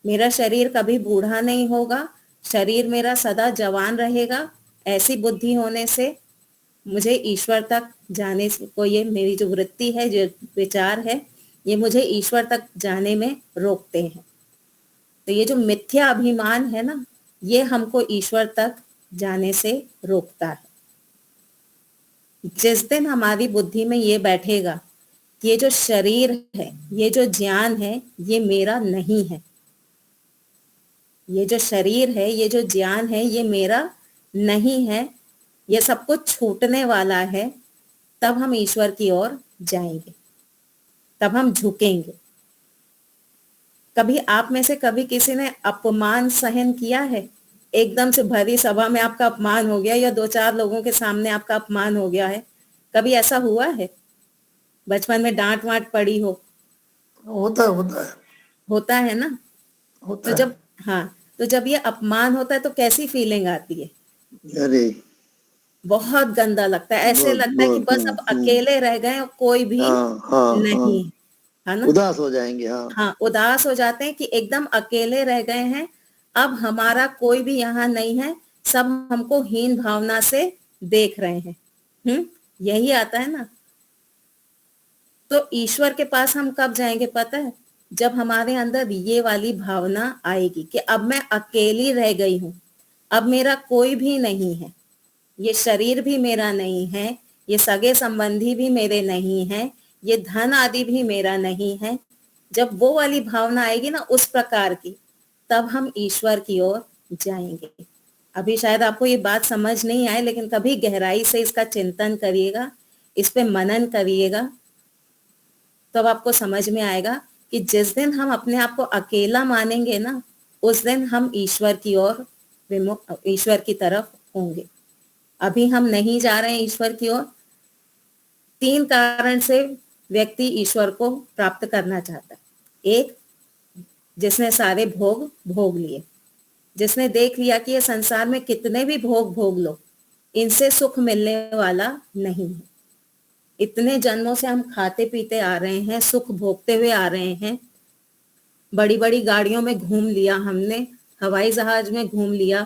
मेरा शरीर कभी बूढ़ा नहीं होगा, शरीर मेरा सदा जवान रहेगा। ऐसी बुद्धि होने से मुझे ईश्वर तक जाने को, ये मेरी जो वृत्ति है, जो विचार है, ये मुझे ईश्वर तक जाने में रोकते हैं। तो ये जो मिथ्या अभिमान है ना, ये हमको ईश्वर तक जाने से रोकता है। जिस दिन हमारी बुद्धि में ये बैठेगा कि ये जो शरीर है, ये जो ज्ञान है, ये मेरा नहीं है, ये जो शरीर है, ये जो ज्ञान है, ये मेरा नहीं है, ये सब कुछ छूटने वाला है, तब हम ईश्वर की ओर जाएंगे, तब हम झुकेंगे। कभी आप में से कभी किसी ने अपमान सहन किया है? एकदम से भरी सभा में आपका अपमान हो गया, या 2-4 लोगों के सामने आपका अपमान हो गया है, कभी ऐसा हुआ है? बचपन में डांट वांट पड़ी हो? होता है, होता है, होता है ना। होता तो है। जब, हाँ, तो जब ये अपमान होता है तो कैसी फीलिंग आती है? अरे बहुत गंदा लगता है, ऐसे बहुत लगता है कि बहुत बस अब अकेले रह गए और कोई भी हाँ हाँ नहीं, हाँ, है ना। उदास हो जाएंगे। हाँ हाँ, उदास हो जाते हैं कि एकदम अकेले रह गए हैं, अब हमारा कोई भी यहाँ नहीं है, सब हमको हीन भावना से देख रहे हैं। यही आता है ना। तो ईश्वर के पास हम कब जाएंगे पता है? जब हमारे अंदर ये वाली भावना आएगी कि अब मैं अकेली रह गई हूं, अब मेरा कोई भी नहीं है, ये शरीर भी मेरा नहीं है, ये सगे संबंधी भी मेरे नहीं है, ये धन आदि भी मेरा नहीं है। जब वो वाली भावना आएगी ना, उस प्रकार की, तब हम ईश्वर की ओर जाएंगे। अभी शायद आपको ये बात समझ नहीं आए, लेकिन कभी गहराई से इसका चिंतन करिएगा, इस पे मनन करिएगा, तब आपको समझ में आएगा कि जिस दिन हम अपने आप को अकेला मानेंगे ना, उस दिन हम ईश्वर की ओर ईश्वर की तरफ होंगे। अभी हम नहीं जा रहे हैं ईश्वर की ओर। 3 कारण से व्यक्ति ईश्वर को प्राप्त करना चाहता है। एक, जिसने सारे भोग भोग लिए, जिसने देख लिया कि ये संसार में कितने भी भोग भोग लो, इनसे सुख मिलने वाला नहीं है। इतने जन्मों से हम खाते पीते आ रहे हैं, सुख भोगते हुए आ रहे हैं, बड़ी बड़ी गाड़ियों में घूम लिया हमने, हवाई जहाज में घूम लिया,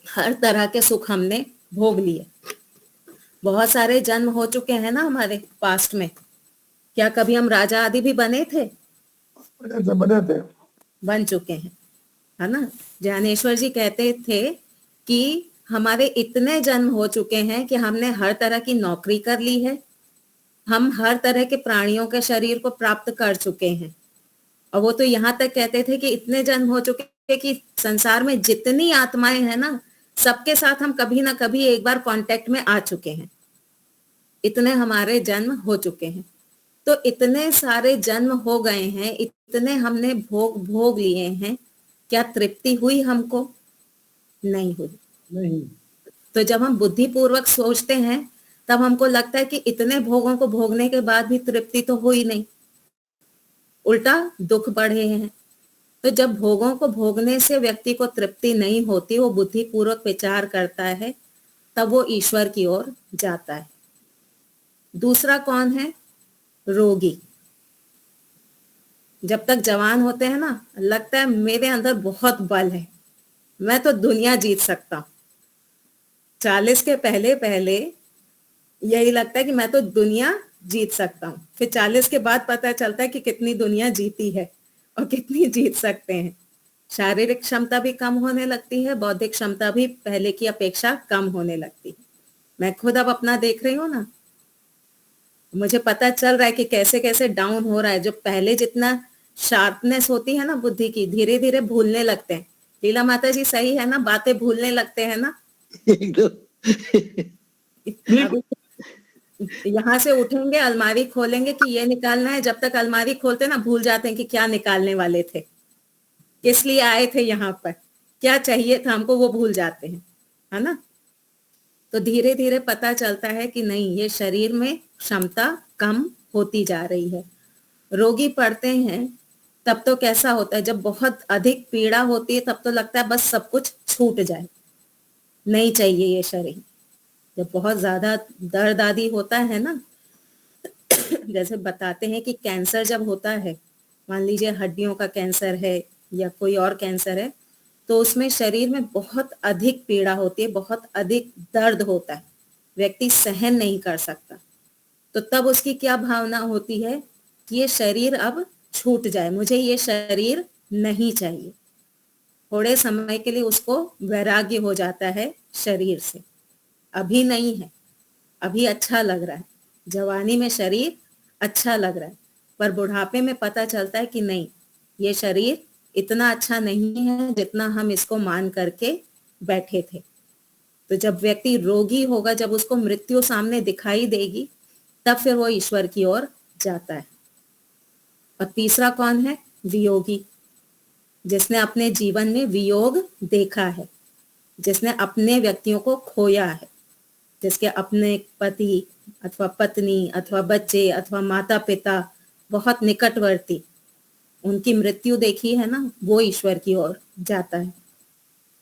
हर तरह के सुख हमने भोग लिए। बहुत सारे जन्म हो चुके हैं ना हमारे पास्ट में। क्या कभी हम राजा आदि भी बने थे? बने थे। बन चुके हैं, है ना। ज्ञानेश्वर जी कहते थे कि हमारे इतने जन्म हो चुके हैं कि हमने हर तरह की नौकरी कर ली है, हम हर तरह के प्राणियों के शरीर को प्राप्त कर चुके हैं। और वो तो यहाँ तक कहते थे कि इतने जन्म हो चुके हैं कि संसार में जितनी आत्माएं हैं ना, सबके साथ हम कभी ना कभी एक बार कांटेक्ट में आ चुके हैं। इतने हमारे जन्म हो चुके हैं। तो इतने सारे जन्म हो गए हैं, इतने हमने भोग भोग लिए हैं, क्या तृप्ति हुई हमको? नहीं हुई। नहीं। तो जब हम बुद्धि पूर्वक सोचते हैं, तब हमको लगता है कि इतने भोगों को भोगने के बाद भी तृप्ति तो हुई नहीं, उल्टा दुख बढ़े हैं। तो जब भोगों को भोगने से व्यक्ति को तृप्ति नहीं होती, वो बुद्धि पूर्वक विचार करता है, तब वो ईश्वर की ओर जाता है। दूसरा कौन है? रोगी। जब तक जवान होते हैं ना, लगता है मेरे अंदर बहुत बल है, मैं तो दुनिया जीत सकता हूं। 40 के पहले पहले यही लगता है कि मैं तो दुनिया जीत सकता हूँ। फिर 40 के बाद पता चलता है कि कितनी दुनिया जीती है और कितनी जीत सकते हैं। शारीरिक क्षमता भी कम होने लगती है, बौद्धिक क्षमता भी पहले की अपेक्षा कम होने लगती है। मैं खुद अब अपना देख रही हूँ ना, मुझे पता चल रहा है कि कैसे कैसे डाउन हो रहा है। जो पहले जितना शार्पनेस होती है ना बुद्धि की, धीरे धीरे भूलने लगते हैं। लीला माता जी सही है ना, बातें भूलने लगते हैं ना। अभी यहाँ से उठेंगे, अलमारी खोलेंगे कि ये निकालना है, जब तक अलमारी खोलते ना भूल जाते हैं कि क्या निकालने वाले थे, किस लिए आए थे यहाँ पर। क्या चाहिए था हमको वो भूल जाते हैं, है ना। तो धीरे धीरे पता चलता है कि नहीं, ये शरीर में क्षमता कम होती जा रही है। रोगी पड़ते हैं तब तो कैसा होता है, जब बहुत अधिक पीड़ा होती है तब तो लगता है बस सब कुछ छूट जाए, नहीं चाहिए ये शरीर। जब बहुत ज्यादा दर्द आदि होता है ना, जैसे बताते हैं कि कैंसर जब होता है, मान लीजिए हड्डियों का कैंसर है या कोई और कैंसर है, तो उसमें शरीर में बहुत अधिक पीड़ा होती है, बहुत अधिक दर्द होता है, व्यक्ति सहन नहीं कर सकता। तो तब उसकी क्या भावना होती है कि ये शरीर अब छूट जाए, मुझे ये शरीर नहीं चाहिए। थोड़े समय के लिए उसको वैराग्य हो जाता है शरीर से, अभी नहीं है, अभी अच्छा लग रहा है, जवानी में शरीर अच्छा लग रहा है, पर बुढ़ापे में पता चलता है कि नहीं, ये शरीर इतना अच्छा नहीं है जितना हम इसको मान करके बैठे थे। तो जब व्यक्ति रोगी होगा, जब उसको मृत्यु सामने दिखाई देगी, तब फिर वो ईश्वर की ओर जाता है। और तीसरा कौन है? वियोगी, जिसने अपने जीवन में वियोग देखा है, जिसने अपने व्यक्तियों को खोया है, जिसके अपने पति अथवा पत्नी अथवा बच्चे अथवा माता पिता बहुत निकटवर्ती, उनकी मृत्यु देखी है ना, वो ईश्वर की ओर जाता है।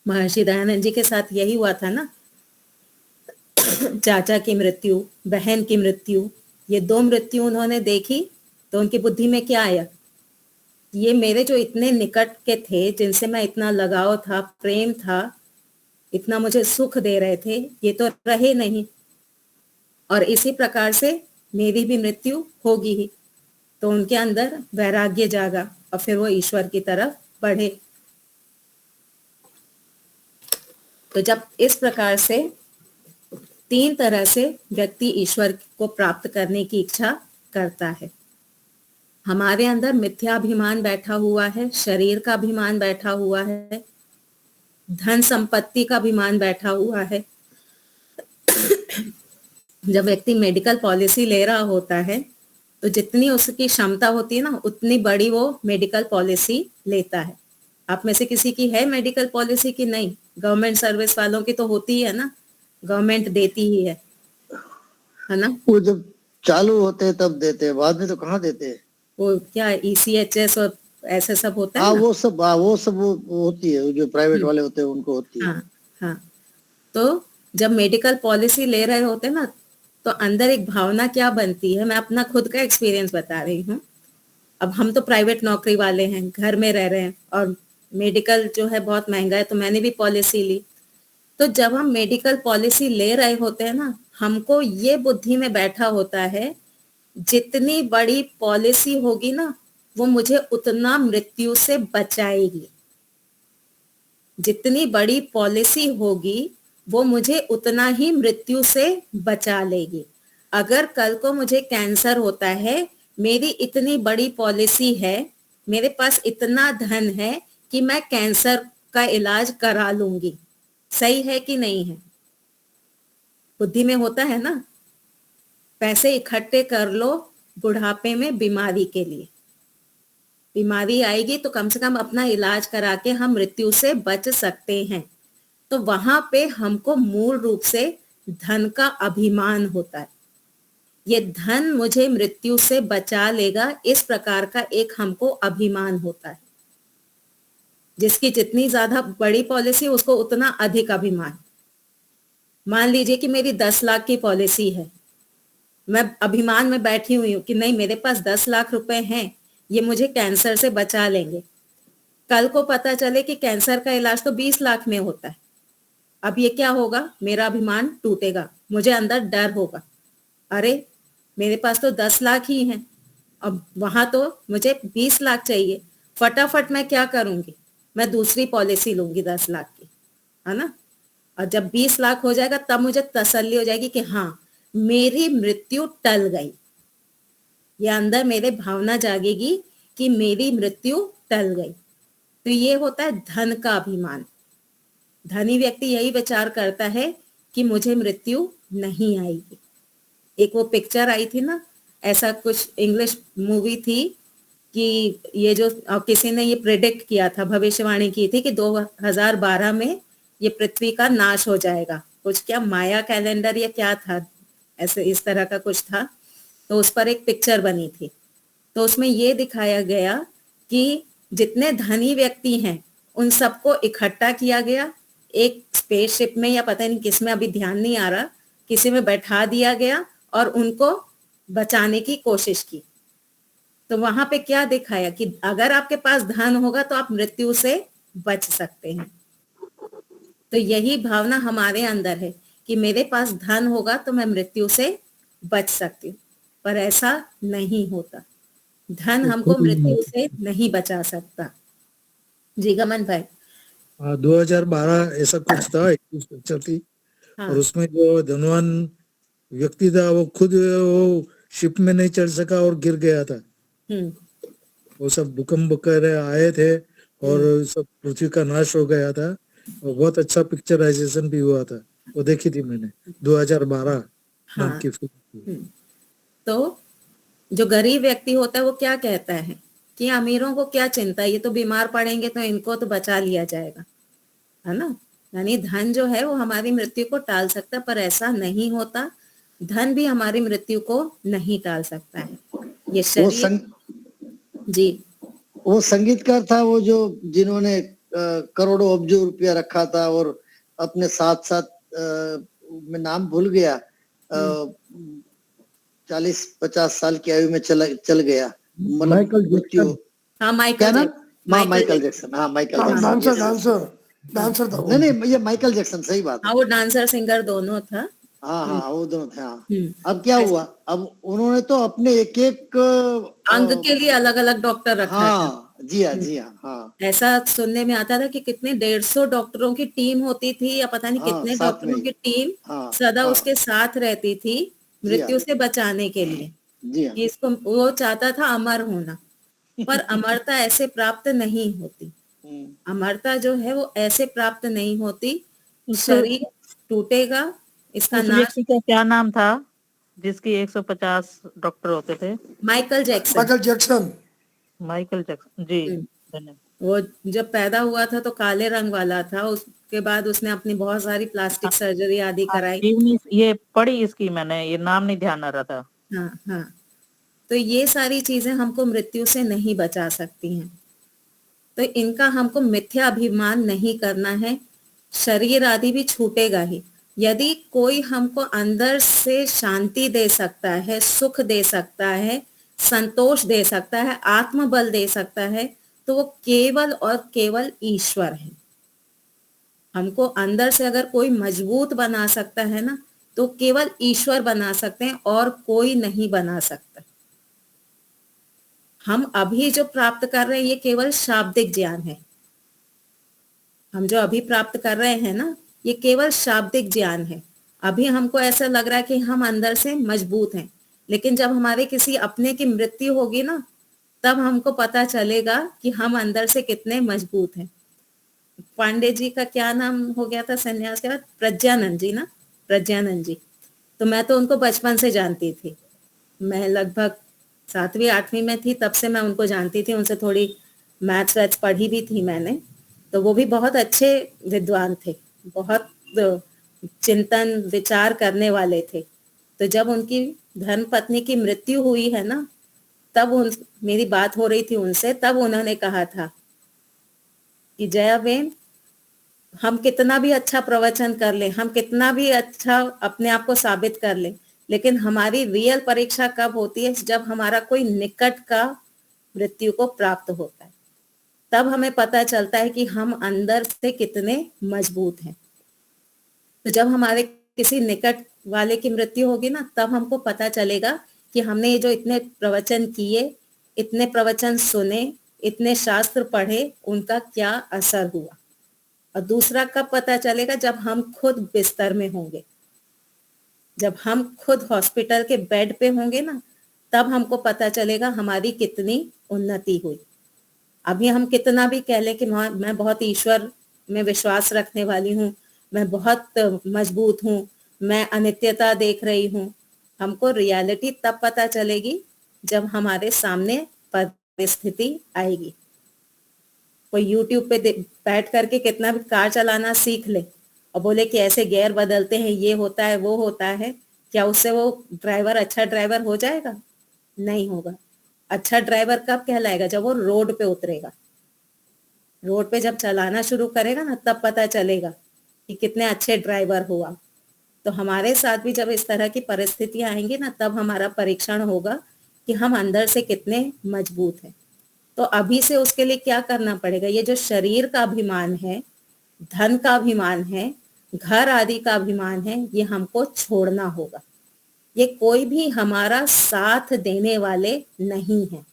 महर्षि दयानंद जी के साथ यही हुआ था ना, चाचा की मृत्यु, बहन की मृत्यु, ये दो मृत्यु उन्होंने देखी, तो उनकी बुद्धि में क्या आया, ये मेरे जो इतने निकट के थे, जिनसे मैं इतना लगाव था, प्रेम था, इतना मुझे सुख दे रहे थे, ये तो रहे नहीं, और इसी प्रकार से मेरी भी मृत्यु होगी ही। तो उनके अंदर वैराग्य जागा और फिर वो ईश्वर की तरफ बढ़े। तो जब इस प्रकार से तीन तरह से व्यक्ति ईश्वर को प्राप्त करने की इच्छा करता है। हमारे अंदर मिथ्याभिमान बैठा हुआ है, शरीर का अभिमान बैठा हुआ है, धन संपत्ति का अभिमान बैठा हुआ है। जब व्यक्ति मेडिकल पॉलिसी ले रहा होता है, तो जितनी उसकी क्षमता होती है ना, उतनी बड़ी वो मेडिकल पॉलिसी लेता है। आप में से किसी की है मेडिकल पॉलिसी की? नहीं। गवर्नमेंट सर्विस वालों की तो होती है ना, गवर्नमेंट देती ही है ना। वो जब चालू होते हैं तब देते हैं, बाद में तो कहाँ देते हैं। वो क्या ECHS और ऐसे सब होता है हाँ ना। वो सब वो होती है, जो प्राइवेट वाले होते हैं उनको होती है। हाँ हाँ। तो जब मेडिकल पॉलिसी ले रहे होते हैं ना, तो अंदर एक भावना क्या बनती है, मैं अपना खुद का एक्सपीरियंस बता रही हूँ। अब हम तो प्राइवेट नौकरी वाले हैं, घर में रह रहे हैं, और मेडिकल जो है बहुत महंगा है, तो मैंने भी पॉलिसी ली। तो जब हम मेडिकल पॉलिसी ले रहे होते हैं ना, हमको ये बुद्धि में बैठा होता है, जितनी बड़ी पॉलिसी होगी ना, वो मुझे उतना मृत्यु से बचाएगी। जितनी बड़ी पॉलिसी होगी वो मुझे उतना ही मृत्यु से बचा लेगी। अगर कल को मुझे कैंसर होता है, मेरी इतनी बड़ी पॉलिसी है, मेरे पास इतना धन है कि मैं कैंसर का इलाज करा लूंगी। सही है कि नहीं है? बुद्धि में होता है ना, पैसे इकट्ठे कर लो बुढ़ापे में बीमारी के लिए, बीमारी आएगी तो कम से कम अपना इलाज करा के हम मृत्यु से बच सकते हैं। तो वहां पे हमको मूल रूप से धन का अभिमान होता है, ये धन मुझे मृत्यु से बचा लेगा, इस प्रकार का एक हमको अभिमान होता है। जिसकी जितनी ज्यादा बड़ी पॉलिसी, उसको उतना अधिक अभिमान। मान लीजिए कि मेरी 10 लाख की पॉलिसी है, मैं अभिमान में बैठी हुई हूँ कि नहीं, मेरे पास 10 लाख रुपए हैं, ये मुझे कैंसर से बचा लेंगे। कल को पता चले कि कैंसर का इलाज तो 20 लाख में होता है, अब ये क्या होगा, मेरा अभिमान टूटेगा, मुझे अंदर डर होगा, अरे मेरे पास तो 10 लाख ही हैं, अब वहां तो मुझे 20 लाख चाहिए, फटाफट मैं क्या करूंगी, मैं दूसरी पॉलिसी लूंगी 10 लाख की, है ना। और जब 20 लाख हो जाएगा तब मुझे तसल्ली हो जाएगी कि हाँ, मेरी मृत्यु टल गई। ये अंदर मेरे भावना जागेगी कि मेरी मृत्यु टल गई। तो ये होता है धन का अभिमान। धनी व्यक्ति यही विचार करता है कि मुझे मृत्यु नहीं आएगी। एक वो पिक्चर आई थी ना, ऐसा कुछ इंग्लिश मूवी थी, कि ये जो किसी ने ये प्रेडिक्ट किया था, भविष्यवाणी की थी कि 2012 में ये पृथ्वी का नाश हो जाएगा। कुछ क्या माया कैलेंडर या क्या था, ऐसे इस तरह का कुछ था। तो उस पर एक पिक्चर बनी थी, तो उसमें ये दिखाया गया कि जितने धनी व्यक्ति हैं उन सबको इकट्ठा किया गया एक स्पेसशिप में, या पता नहीं किस में, अभी ध्यान नहीं आ रहा, किसी में बैठा दिया गया और उनको बचाने की कोशिश की। तो वहां पे क्या दिखाया कि अगर आपके पास धन होगा तो आप मृत्यु से बच सकते हैं। तो यही भावना हमारे अंदर है कि मेरे पास धन होगा तो मैं मृत्यु से बच सकती हूँ, पर ऐसा नहीं होता। धन हमको मृत्यु से नहीं बचा सकता। जी गमन भाई। 2012 ऐसा कुछ था, एक पिक्चर थी। हाँ और उसमें जो धनवान व्यक्ति था वो खुद वो शिप में नहीं चढ़ सका और गिर गया था। हम्म वो सब भूकंप वगैरह आए थे और सब पृथ्वी का नाश हो गया था। और बहुत अच्छा पिक्चराइजेशन भी हुआ था, वो देखी थी मैंने, 2012 नाम हाँ। की फिल्म थी। तो जो गरीब व्यक्ति होता है वो क्या कहता है कि अमीरों को क्या चिंता, ये तो बीमार पड़ेंगे तो इनको तो बचा लिया जाएगा, है ना। यानी धन जो है वो हमारी मृत्यु को टाल सकता है, पर ऐसा नहीं होता। धन भी हमारी मृत्यु को नहीं टाल सकता है। ये वो शरीर। जी वो संगीतकार था वो जो जिन्होंने करोड़ों अब्जों रुपया रखा था और अपने साथ साथ मैं नाम भूल गया, 40-50 साल की आयु में चल गया, मतलब माइकल मृत्यु। जैक्सन। हाँ, क्या माइकल नाम? जैक्सन। Michael Jackson. हाँ Michael Jackson. Dancer yes, yes. Dancer dancer था वो। नहीं ये माइकल जैक्सन, सही बात है। हाँ, वो डांसर सिंगर दोनों था। हाँ वो दोनों थे। हाँ हम्म अब क्या हुआ, अब उन्होंने तो अपने एक एक अंग के लिए अलग अलग डॉक्टर रखा था। हाँ जी हाँ जी हाँ हाँ ऐसा सुनने में आता था कि कितने 150 डॉक्टरों की टीम होती थी, या पता नहीं हाँ कितने साथ में डॉक्टरों ही। की टीम हाँ सदा हाँ उसके साथ रहती थी जी हाँ मृत्यु से बचाने के लिए। जी हाँ। कि इसको वो चाहता था अमर होना, पर अमरता ऐसे प्राप्त नहीं होती। अमरता जो है वो ऐसे प्राप्त नहीं होती। उस शरीर टूटेगा, इसका उस नाश। व्यक्ति का क्या नाम था जिसकी 150 डॉक्टर होते थे? Michael Jackson. Michael Jackson. Michael Jackson ji. हम्म, धन्यवाद। वो जब पैदा हुआ था तो काले रंग वाला था, उसके बाद उसने अपनी बहुत सारी प्लास्टिक सर्जरी आदि कराई। जीवनी ये पढ़ी इसकी मैंने, ये नाम नहीं ध्यान आ रहा था। हाँ हाँ। तो ये सारी चीजें हमको मृत्यु से नहीं बचा सकती हैं, तो इनका हमको मिथ्या अभिमान नहीं करना है। शरीर आदि भी छूटेगा ही। यदि कोई हमको अंदर से शांति दे सकता है, सुख दे सकता है, संतोष दे सकता है, आत्मबल दे सकता है, तो वो केवल और केवल ईश्वर है। हमको अंदर से अगर कोई मजबूत बना सकता है ना, तो केवल ईश्वर बना सकते हैं और कोई नहीं बना सकता। हम अभी जो प्राप्त कर रहे हैं ये केवल शाब्दिक ज्ञान है। हम जो अभी प्राप्त कर रहे हैं ना, ये केवल शाब्दिक ज्ञान है। अभी हमको ऐसा लग रहा है कि हम अंदर से मजबूत हैं, लेकिन जब हमारे किसी अपने की मृत्यु होगी ना, तब हमको पता चलेगा कि हम अंदर से कितने मजबूत हैं। पांडे जी का क्या नाम हो गया था संन्यास के बाद? प्रज्ञानंद जी ना, प्रज्ञानंद जी। तो मैं तो उनको बचपन से जानती थी। मैं लगभग 7वीं 8वीं में थी, तब से मैं उनको जानती थी। उनसे थोड़ी मैथ्स वैथ्स पढ़ी भी थी मैंने। तो वो भी बहुत अच्छे विद्वान थे, बहुत चिंतन विचार करने वाले थे। तो जब उनकी धर्म पत्नी की मृत्यु हुई है ना, तब मेरी बात हो रही थी उनसे, तब उन्होंने कहा था कि जया बेन, हम कितना भी अच्छा प्रवचन कर ले, हम कितना भी अच्छा अपने आप को साबित कर ले, लेकिन हमारी रियल परीक्षा कब होती है? जब हमारा कोई निकट का मृत्यु को प्राप्त होता है, तब हमें पता चलता है कि हम अंदर से कितने मजबूत हैं। तो जब हमारे किसी निकट वाले की मृत्यु होगी ना, तब हमको पता चलेगा कि हमने ये जो इतने प्रवचन किए, इतने प्रवचन सुने, इतने शास्त्र पढ़े, उनका क्या असर हुआ। और दूसरा कब पता चलेगा? जब हम खुद बिस्तर में होंगे, जब हम खुद हॉस्पिटल के बेड पे होंगे ना, तब हमको पता चलेगा हमारी कितनी उन्नति हुई। अभी हम कितना भी कह लें कि मैं बहुत ईश्वर में विश्वास रखने वाली हूँ, मैं बहुत मजबूत हूँ, मैं अनित्यता देख रही हूँ, हमको रियलिटी तब पता चलेगी जब हमारे सामने परिस्थिति आएगी। कोई यूट्यूब पे बैठ करके कितना भी कार चलाना सीख ले और बोले कि ऐसे गियर बदलते हैं, ये होता है, वो होता है, क्या उससे वो ड्राइवर अच्छा ड्राइवर हो जाएगा? नहीं होगा। अच्छा ड्राइवर कब कहलाएगा? जब वो रोड पे उतरेगा। रोड पे जब चलाना शुरू करेगा ना, तब पता चलेगा कि कितने अच्छे ड्राइवर हो आप। तो हमारे साथ भी जब इस तरह की परिस्थितियां आएंगी ना, तब हमारा परीक्षण होगा कि हम अंदर से कितने मजबूत हैं। तो अभी से उसके लिए क्या करना पड़ेगा? ये जो शरीर का अभिमान है, धन का अभिमान है, घर आदि का अभिमान है, ये हमको छोड़ना होगा। ये कोई भी हमारा साथ देने वाले नहीं है।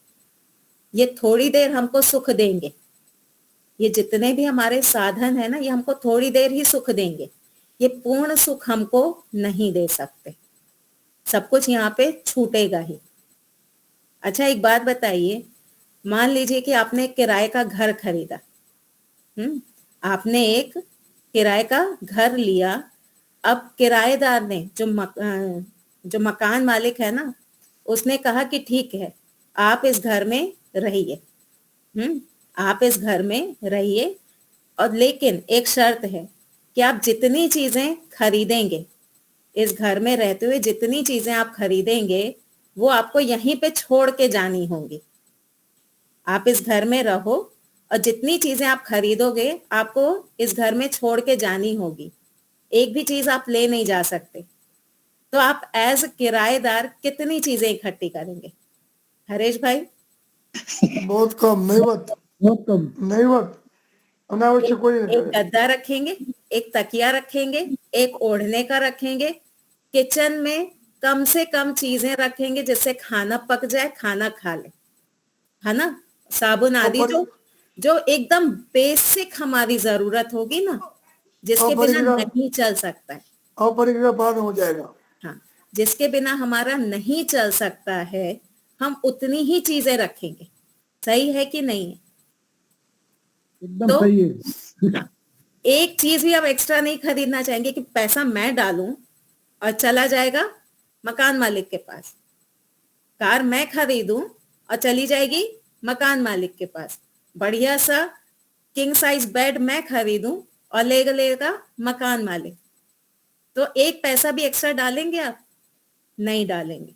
ये थोड़ी देर हमको सुख देंगे। ये जितने भी हमारे साधन है ना, ये हमको थोड़ी देर ही सुख देंगे। ये पूर्ण सुख हमको नहीं दे सकते। सब कुछ यहाँ पे छूटेगा ही। अच्छा, एक बात बताइए, मान लीजिए कि आपने एक किराए का घर खरीदा। आपने एक किराए का घर लिया। अब किराएदार ने, जो मकान मालिक है ना, उसने कहा कि ठीक है, आप इस घर में रहिए। आप इस घर में रहिए, और लेकिन एक शर्त है कि आप जितनी चीजें खरीदेंगे, इस घर में रहते हुए जितनी चीजें आप खरीदेंगे, वो आपको यहीं पे छोड़ के जानी होंगी। आप इस घर में रहो और जितनी चीजें आप खरीदोगे, आपको इस घर में छोड़ के जानी होगी। एक भी चीज आप ले नहीं जा सकते। तो आप एज किराएदार कितनी चीजें इकट्ठी करेंगे? हरेश भाई? बहुत कम, नहीवत, बहुत कम। नहीवत, अनावश्यक कोई नहीं एक करेगा। गद्दा रखेंगे, एक तकिया रखेंगे, एक ओढ़ने का रखेंगे। किचन में कम से कम चीजें रखेंगे जिससे खाना पक जाए, खाना खा ले, है ना? साबुन आदि जो जो एकदम बेसिक हमारी जरूरत होगी ना, जिसके बिना नहीं चल सकता है। अपरिग्रह बाद हो जाएगा। हाँ, जिसके बिना हमारा नहीं चल सकता है, हम उतनी ही चीजें रखेंगे। सही है कि नहीं है? एकदम सही है। हाँ, एक चीज भी आप एक्स्ट्रा नहीं खरीदना चाहेंगे कि पैसा मैं डालूं और चला जाएगा मकान मालिक के पास। कार मैं खरीदूं और चली जाएगी मकान मालिक के पास। बढ़िया सा किंग साइज बेड मैं खरीदूं और ले लेगा मकान मालिक। तो एक पैसा भी एक्स्ट्रा डालेंगे आप? नहीं डालेंगे।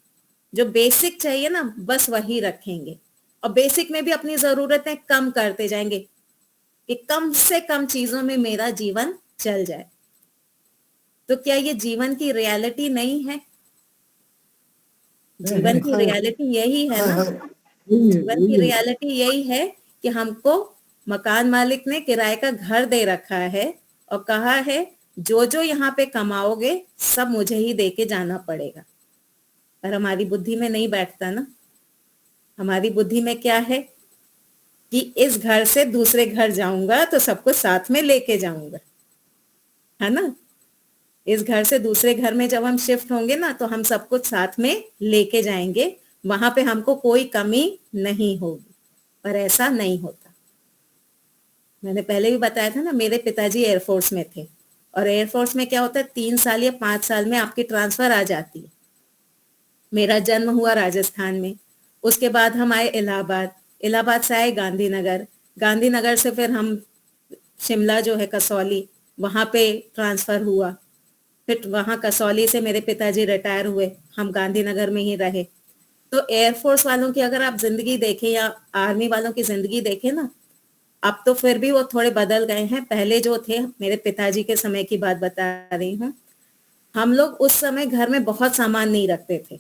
जो बेसिक चाहिए ना, बस वही रखेंगे। और बेसिक में भी अपनी जरूरतें कम करते जाएंगे कि कम से कम चीजों में मेरा जीवन चल जाए। तो क्या ये जीवन की रियलिटी नहीं है? जीवन की रियलिटी यही है ना। जीवन की रियलिटी यही है कि हमको मकान मालिक ने किराए का घर दे रखा है और कहा है जो जो यहाँ पे कमाओगे सब मुझे ही दे के जाना पड़ेगा। पर हमारी बुद्धि में नहीं बैठता ना। हमारी बुद्धि में क्या है कि इस घर से दूसरे घर जाऊंगा तो सबको साथ में लेके जाऊंगा, है ना? इस घर से दूसरे घर में जब हम शिफ्ट होंगे ना, तो हम सब कुछ साथ में लेके जाएंगे। वहां पे हमको कोई कमी नहीं होगी। पर ऐसा नहीं होता। मैंने पहले भी बताया था ना, मेरे पिताजी एयरफोर्स में थे। और एयरफोर्स में क्या होता है, 3 साल या 5 साल में आपकी ट्रांसफर आ जाती है। मेरा जन्म हुआ राजस्थान में, उसके बाद हम आए इलाहाबाद, इलाहाबाद से आए गांधीनगर, गांधीनगर से फिर हम शिमला जो है कसौली, वहां पे ट्रांसफर हुआ। फिर वहां कसौली से मेरे पिताजी रिटायर हुए, हम गांधीनगर में ही रहे। तो एयरफोर्स वालों की अगर आप जिंदगी देखें या आर्मी वालों की जिंदगी देखें ना, अब तो फिर भी वो थोड़े बदल गए हैं। पहले जो थे, मेरे पिताजी के समय की बात बता रही हूँ, हम लोग उस समय घर में बहुत सामान नहीं रखते थे।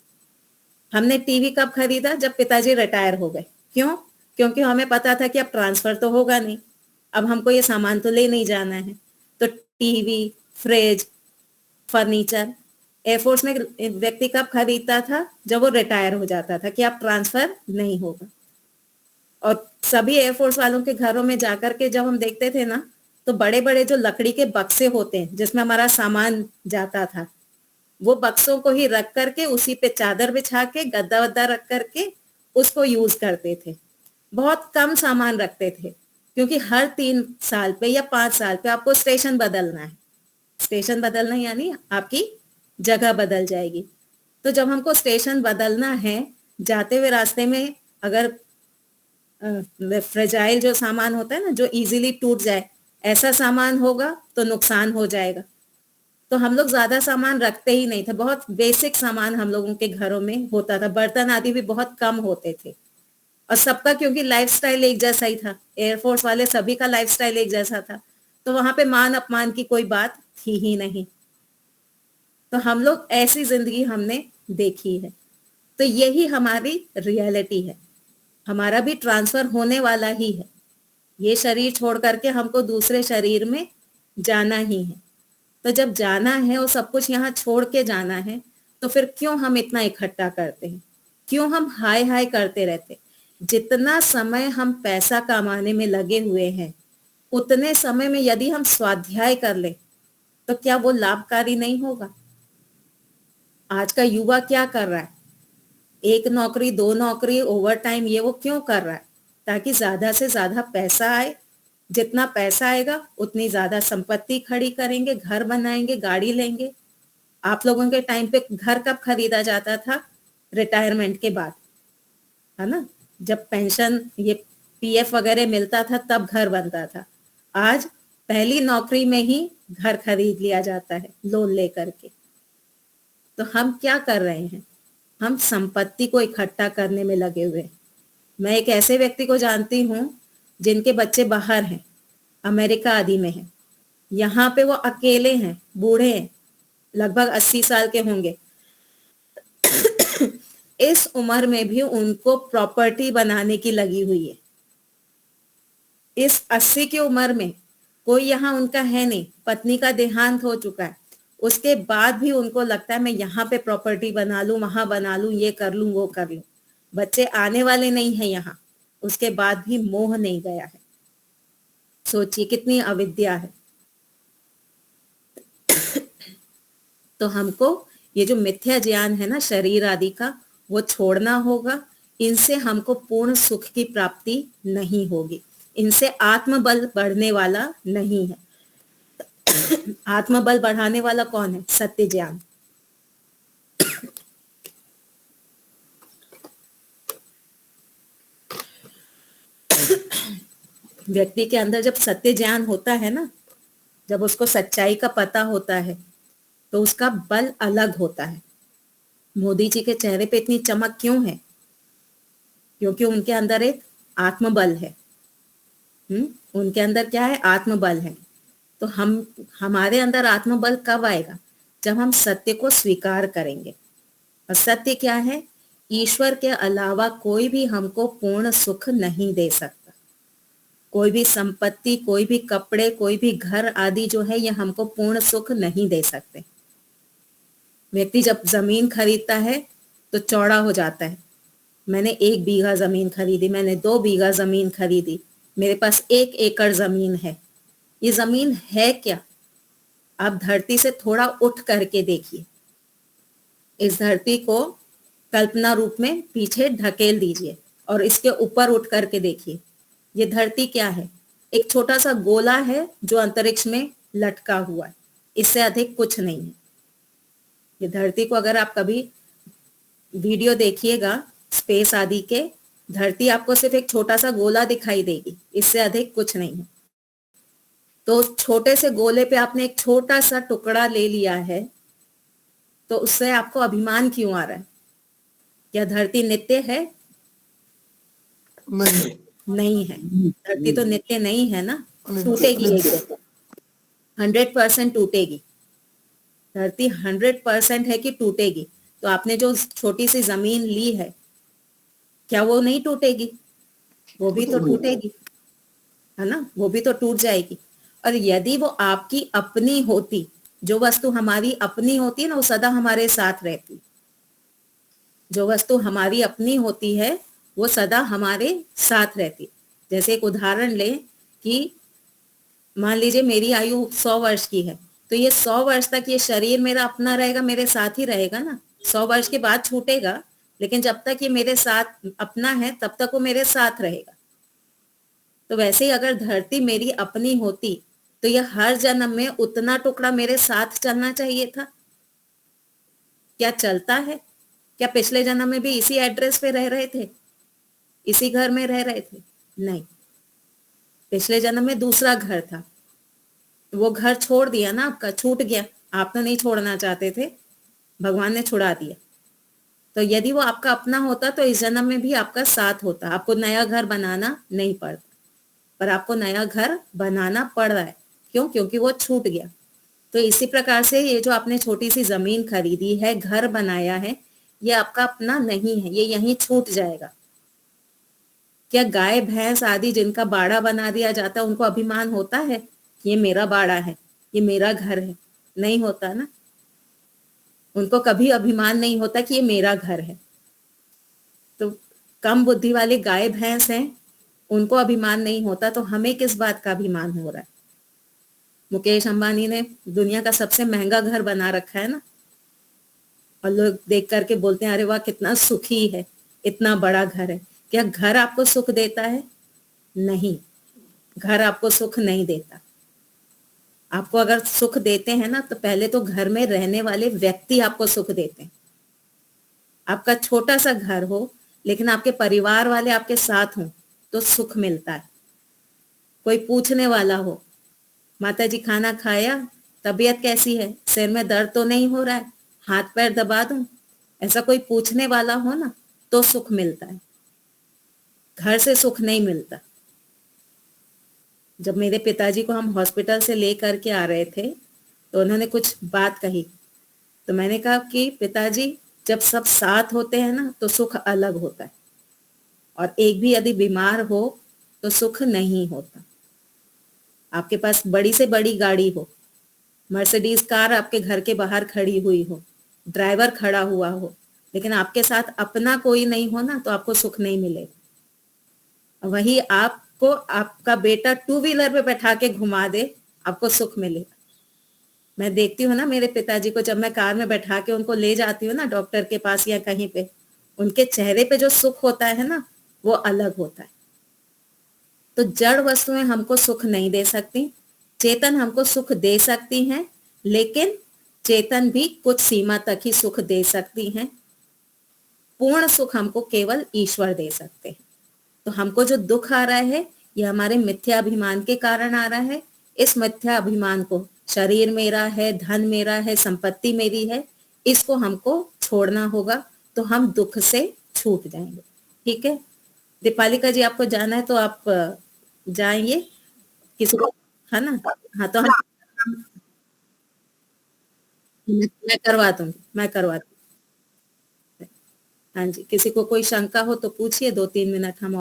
हमने टीवी कब खरीदा? जब पिताजी रिटायर हो गए। क्यों? क्योंकि हमें पता था कि अब ट्रांसफर तो होगा नहीं, अब हमको ये सामान तो ले नहीं जाना है। तो टीवी, फ्रिज, फर्नीचर एयरफोर्स में व्यक्ति कब खरीदता था? जब वो रिटायर हो जाता था कि अब ट्रांसफर नहीं होगा। और सभी एयरफोर्स वालों के घरों में जाकर के जब हम देखते थे ना, तो बड़े बड़े जो लकड़ी के बक्से होते हैं जिसमें हमारा सामान जाता था, वो बक्सों को ही रख करके उसी पे चादर बिछा के गद्दा वद्दा रख करके उसको यूज करते थे। बहुत कम सामान रखते थे, क्योंकि हर 3 साल पे या 5 साल पे आपको स्टेशन बदलना है। स्टेशन बदलना यानी आपकी जगह बदल जाएगी। तो जब हमको स्टेशन बदलना है, जाते हुए रास्ते में अगर फ्रेजाइल जो सामान होता है ना, जो इजीली टूट जाए, ऐसा सामान होगा तो नुकसान हो जाएगा। तो हम लोग ज्यादा सामान रखते ही नहीं थे, बहुत बेसिक सामान हम लोगों के घरों में होता था, बर्तन आदि भी बहुत कम होते थे। और सबका क्योंकि लाइफस्टाइल एक जैसा ही था, एयरफोर्स वाले सभी का लाइफस्टाइल एक जैसा था, तो वहां पे मान अपमान की कोई बात थी ही नहीं। तो हम लोग ऐसी जिंदगी हमने देखी है। तो यही हमारी रियलिटी है। हमारा भी ट्रांसफर होने वाला ही है। ये शरीर छोड़ करके हमको दूसरे शरीर में जाना ही है। तो जब जाना है और सब कुछ यहाँ छोड़ के जाना है, तो फिर क्यों हम इतना इकट्ठा करते हैं, क्यों हम हाय हाय करते रहते? जितना समय हम पैसा कमाने में लगे हुए हैं, उतने समय में यदि हम स्वाध्याय कर ले, तो क्या वो लाभकारी नहीं होगा? आज का युवा क्या कर रहा है? एक नौकरी, दो नौकरी, ओवर टाइम, ये वो क्यों कर रहा है? ताकि ज्यादा से ज्यादा पैसा आए। जितना पैसा आएगा उतनी ज्यादा संपत्ति खड़ी करेंगे, घर बनाएंगे, गाड़ी लेंगे। आप लोगों के टाइम पे घर कब खरीदा जाता था? रिटायरमेंट के बाद, है ना? जब पेंशन, ये पीएफ वगैरह मिलता था, तब घर बनता था। आज पहली नौकरी में ही घर खरीद लिया जाता है लोन लेकर के। तो हम क्या कर रहे हैं? हम संपत्ति को इकट्ठा करने में लगे हुए हैं। मैं एक ऐसे व्यक्ति को जानती हूँ जिनके बच्चे बाहर हैं, अमेरिका आदि में हैं। यहाँ पे वो अकेले हैं, बूढ़े हैं, लगभग 80 साल के होंगे। इस उम्र में भी उनको प्रॉपर्टी बनाने की लगी हुई है। इस 80 की उम्र में कोई यहाँ उनका है नहीं, पत्नी का देहांत हो चुका है, उसके बाद भी उनको लगता है मैं यहाँ पे प्रॉपर्टी बना लूं, वहां बना लूं, ये कर लूं, वो कर लूं। बच्चे आने वाले नहीं है यहाँ, उसके बाद भी मोह नहीं गया है। सोचिए कितनी अविद्या है। तो हमको ये जो मिथ्या ज्ञान है ना शरीर आदि का, वो छोड़ना होगा। इनसे हमको पूर्ण सुख की प्राप्ति नहीं होगी। इनसे आत्मबल बढ़ने वाला नहीं है। आत्मबल बढ़ाने वाला कौन है? सत्य ज्ञान। व्यक्ति के अंदर जब सत्य ज्ञान होता है ना, जब उसको सच्चाई का पता होता है, तो उसका बल अलग होता है। मोदी जी के चेहरे पे इतनी चमक क्यों है? क्योंकि उनके अंदर एक आत्मबल है। उनके अंदर क्या है? आत्मबल है। तो हमारे अंदर आत्मबल कब आएगा? जब हम सत्य को स्वीकार करेंगे। और सत्य क्या है? ईश्वर के अलावा कोई भी हमको पूर्ण सुख नहीं दे सकता। कोई भी संपत्ति, कोई भी कपड़े, कोई भी घर आदि जो है, ये हमको पूर्ण सुख नहीं दे सकते। व्यक्ति जब जमीन खरीदता है तो चौड़ा हो जाता है। मैंने 1 बीघा जमीन खरीदी, मैंने 2 बीघा जमीन खरीदी, मेरे पास 1 एकड़ जमीन है। ये जमीन है क्या? आप धरती से थोड़ा उठ करके देखिए। इस धरती को कल्पना रूप में पीछे ढकेल दीजिए और इसके ऊपर उठ करके देखिए। ये धरती क्या है? एक छोटा सा गोला है जो अंतरिक्ष में लटका हुआ है, इससे अधिक कुछ नहीं है। ये धरती को अगर आप कभी वीडियो देखिएगा स्पेस आदि के, धरती आपको सिर्फ एक छोटा सा गोला दिखाई देगी, इससे अधिक कुछ नहीं है। तो छोटे से गोले पे आपने एक छोटा सा टुकड़ा ले लिया है, तो उससे आपको अभिमान क्यों आ रहा है? क्या धरती नित्य है? नहीं है। धरती तो नित्य नहीं है ना, टूटेगी एक दिन, 100% टूटेगी। धरती 100% है कि टूटेगी। तो आपने जो छोटी सी जमीन ली है, क्या वो नहीं टूटेगी? वो भी तो टूटेगी, है ना? वो भी तो टूट जाएगी। और यदि वो आपकी अपनी होती, जो वस्तु हमारी अपनी होती है ना, वो सदा हमारे साथ रहती। जो वस्तु हमारी अपनी होती है वो सदा हमारे साथ रहती। जैसे एक उदाहरण लें कि मान लीजिए मेरी आयु 100 वर्ष की है, तो ये 100 वर्ष तक ये शरीर मेरा अपना रहेगा, मेरे साथ ही रहेगा ना। 100 वर्ष के बाद छूटेगा, लेकिन जब तक ये मेरे साथ अपना है तब तक वो मेरे साथ रहेगा। तो वैसे ही अगर धरती मेरी अपनी होती तो ये हर जन्म में उतना टुकड़ा मेरे साथ चलना चाहिए था। क्या चलता है? क्या पिछले जन्म में भी इसी एड्रेस पे रह रहे थे, इसी घर में रह रहे थे? नहीं, पिछले जन्म में दूसरा घर था, वो घर छोड़ दिया ना, आपका छूट गया, आप तो नहीं छोड़ना चाहते थे, भगवान ने छुड़ा दिया। तो यदि वो आपका अपना होता तो इस जन्म में भी आपका साथ होता, आपको नया घर बनाना नहीं पड़ता, पर आपको नया घर बनाना पड़ रहा है। क्यों? क्योंकि वो छूट गया। तो इसी प्रकार से ये जो आपने छोटी सी जमीन खरीदी है, घर बनाया है, ये आपका अपना नहीं है, ये यहीं छूट जाएगा। क्या गाय भैंस आदि जिनका बाड़ा बना दिया जाता है उनको अभिमान होता है कि ये मेरा बाड़ा है, ये मेरा घर है? नहीं होता ना, उनको कभी अभिमान नहीं होता कि ये मेरा घर है। तो कम बुद्धि वाले गाय भैंस हैं, उनको अभिमान नहीं होता, तो हमें किस बात का अभिमान हो रहा है? मुकेश अंबानी ने दुनिया का सबसे महंगा घर बना रखा है ना, और लोग देख करके बोलते हैं अरे वाह कितना सुखी है, इतना बड़ा घर है। क्या घर आपको सुख देता है? नहीं, घर आपको सुख नहीं देता। आपको अगर सुख देते हैं ना, तो पहले तो घर में रहने वाले व्यक्ति आपको सुख देते हैं। आपका छोटा सा घर हो लेकिन आपके परिवार वाले आपके साथ हों तो सुख मिलता है। कोई पूछने वाला हो, माता जी खाना खाया, तबीयत कैसी है, सिर में दर्द तो नहीं हो रहा है, हाथ पैर दबा दूं, ऐसा कोई पूछने वाला हो ना, तो सुख मिलता है। घर से सुख नहीं मिलता। जब मेरे पिताजी को हम हॉस्पिटल से ले करके आ रहे थे तो उन्होंने कुछ बात कही, तो मैंने कहा कि पिताजी जब सब साथ होते हैं ना तो सुख अलग होता है, और एक भी यदि बीमार हो तो सुख नहीं होता। आपके पास बड़ी से बड़ी गाड़ी हो, मर्सिडीज कार आपके घर के बाहर खड़ी हुई हो, ड्राइवर खड़ा हुआ हो, लेकिन आपके साथ अपना कोई नहीं हो ना, तो आपको सुख नहीं मिलेगा। वही आपको आपका बेटा टू व्हीलर पे बैठा के घुमा दे, आपको सुख मिलेगा। मैं देखती हूँ ना मेरे पिताजी को, जब मैं कार में बैठा के उनको ले जाती हूँ ना डॉक्टर के पास या कहीं पे, उनके चेहरे पे जो सुख होता है ना, वो अलग होता है। तो जड़ वस्तुएं हमको सुख नहीं दे सकती, चेतन हमको सुख दे सकती हैं, लेकिन चेतन भी कुछ सीमा तक ही सुख दे सकती हैं। पूर्ण सुख हमको केवल ईश्वर दे सकते हैं। तो हमको जो दुख आ रहा है, ये हमारे मिथ्या अभिमान के कारण आ रहा है। इस मिथ्या अभिमान को, शरीर मेरा है, धन मेरा है, संपत्ति मेरी है, इसको हमको छोड़ना होगा, तो हम दुख से छूट जाएंगे। ठीक है दीपालिका जी, आपको जाना है तो आप जाएंगे, किसी को, है ना? हाँ तो मैं करवा दूंगी, मैं करवा दूंगी। हाँ जी, किसी को कोई शंका हो तो पूछिए, 2-3 मिनट हम